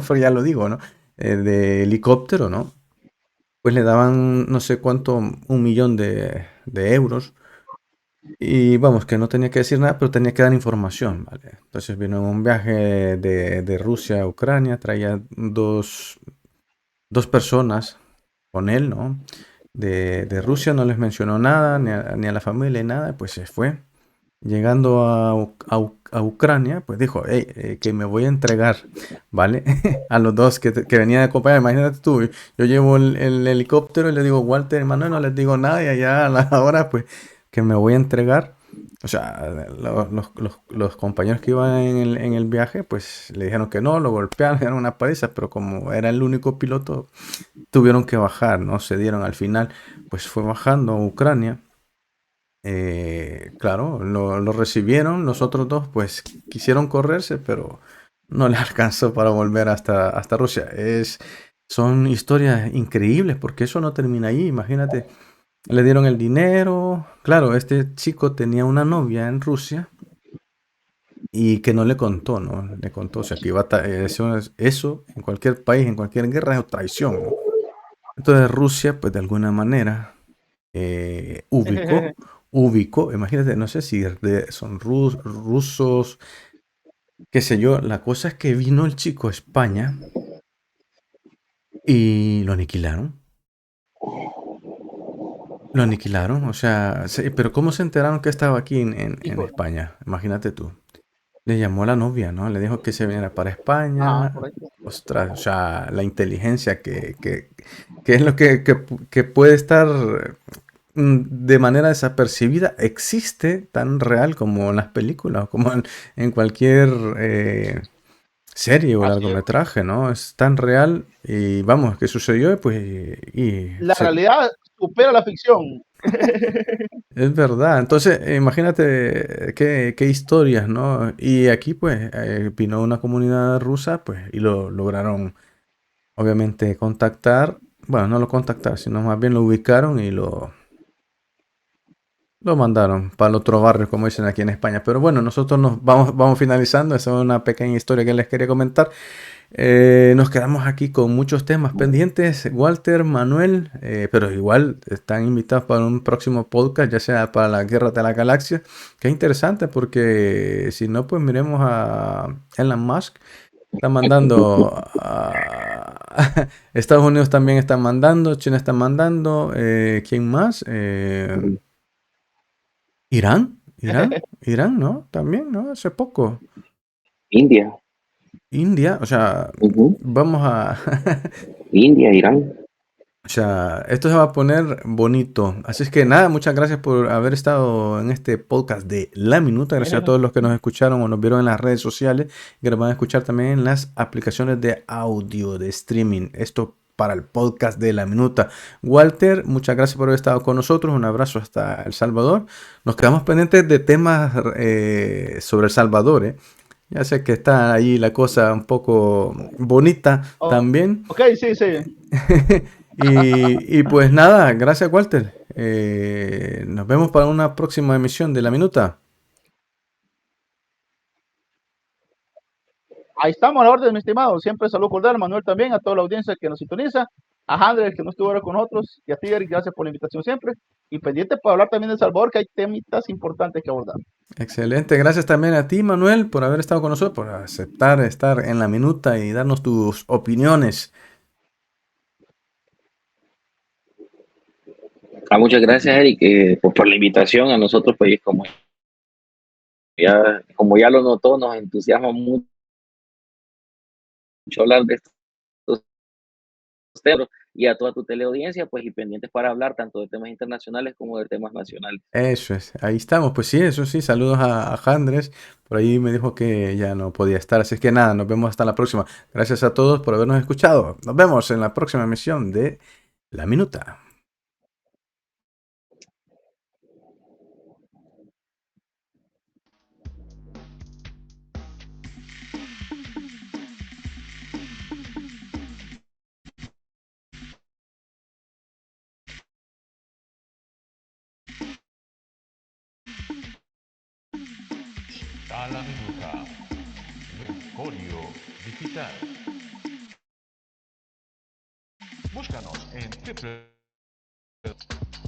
porque ya lo digo, ¿no? De helicóptero, ¿no? Pues le daban no sé cuánto, 1 millón de euros. Y vamos, que no tenía que decir nada, pero tenía que dar información, ¿vale? Entonces vino en un viaje de Rusia a Ucrania, traía dos personas con él, ¿no? De Rusia no les mencionó nada, ni a la familia, ni nada, pues se fue. Llegando a Ucrania, pues dijo, que me voy a entregar, ¿vale? A los dos que venían a acompañar. Imagínate tú, yo llevo el helicóptero y le digo, Walter, hermano, no les digo nada, y allá a la hora, pues, que me voy a entregar. O sea, los compañeros que iban en el viaje, pues, le dijeron que no, lo golpearon, eran una paliza, pero como era el único piloto, tuvieron que bajar, ¿no? Se dieron al final, pues, fue bajando a Ucrania. Claro, lo recibieron, los otros dos pues quisieron correrse, pero no les alcanzó para volver hasta Rusia. Son historias increíbles porque eso no termina ahí, imagínate, le dieron el dinero, claro, este chico tenía una novia en Rusia y que no le contó, ¿no? Le contó, o sea, que eso en cualquier país, en cualquier guerra es traición, ¿no? Entonces Rusia, pues de alguna manera, ubicó, imagínate, no sé si son rusos, qué sé yo. La cosa es que vino el chico a España y lo aniquilaron. Lo aniquilaron, o sea, pero ¿cómo se enteraron que estaba aquí en España? Imagínate tú. Le llamó a la novia, ¿no? Le dijo que se viniera para España. Ostras, o sea, la inteligencia que es lo que puede estar de manera desapercibida, existe tan real como en las películas, como en cualquier serie o Así es. largometraje, ¿no? Es tan real y vamos, que sucedió, pues, La realidad supera la ficción. es verdad. Entonces, imagínate qué historias, ¿no? Y aquí, pues, vino una comunidad rusa, pues, y lo lograron, obviamente, contactar. Bueno, no lo contactar, sino más bien lo ubicaron y lo mandaron para el otro barrio, como dicen aquí en España. Pero bueno, nosotros vamos finalizando. Esa es una pequeña historia que les quería comentar. Nos quedamos aquí con muchos temas pendientes, Walter, Manuel, pero igual están invitados para un próximo podcast, ya sea para la Guerra de la Galaxia. Qué interesante, porque si no, pues miremos a Elon Musk. Está mandando Estados Unidos también está mandando, China está mandando, ¿quién más? Irán, ¿no? También, ¿no? Hace poco. India, India, o sea, ujú, vamos a... India, Irán. O sea, esto se va a poner bonito. Así es que nada, muchas gracias por haber estado en este podcast de La Minuta. Gracias a todos los que nos escucharon o nos vieron en las redes sociales y que nos van a escuchar también en las aplicaciones de audio, de streaming. Esto para el podcast de La Minuta. Walter, muchas gracias por haber estado con nosotros. Un abrazo hasta El Salvador. Nos quedamos pendientes de temas sobre El Salvador, ¿eh? Ya sé que está ahí la cosa un poco bonita Oh, también. ok, sí, sí. Y pues nada, gracias Walter. Nos vemos para una próxima emisión de La Minuta. Ahí estamos a la orden, mi estimado. Siempre salud cordial, Manuel también, a toda la audiencia que nos sintoniza, a Andrés que no estuvo ahora con nosotros, y a ti, Eric, gracias por la invitación siempre. Y pendiente para hablar también de El Salvador, que hay temitas importantes que abordar. Excelente, gracias también a ti Manuel por haber estado con nosotros, por aceptar estar en La Minuta y darnos tus opiniones. Muchas gracias, Eric, pues, por la invitación. A nosotros, pues, como ya lo notó, nos entusiasma mucho hablar de estos temas, y a toda tu teleaudiencia, pues, y pendientes para hablar tanto de temas internacionales como de temas nacionales. Eso es, ahí estamos. Pues sí, eso sí, saludos a Andrés. Por ahí me dijo que ya no podía estar. Así es que nada, nos vemos hasta la próxima. Gracias a todos por habernos escuchado. Nos vemos en la próxima emisión de La Minuta. A la minuta. Mercurio Digital. Búscanos en www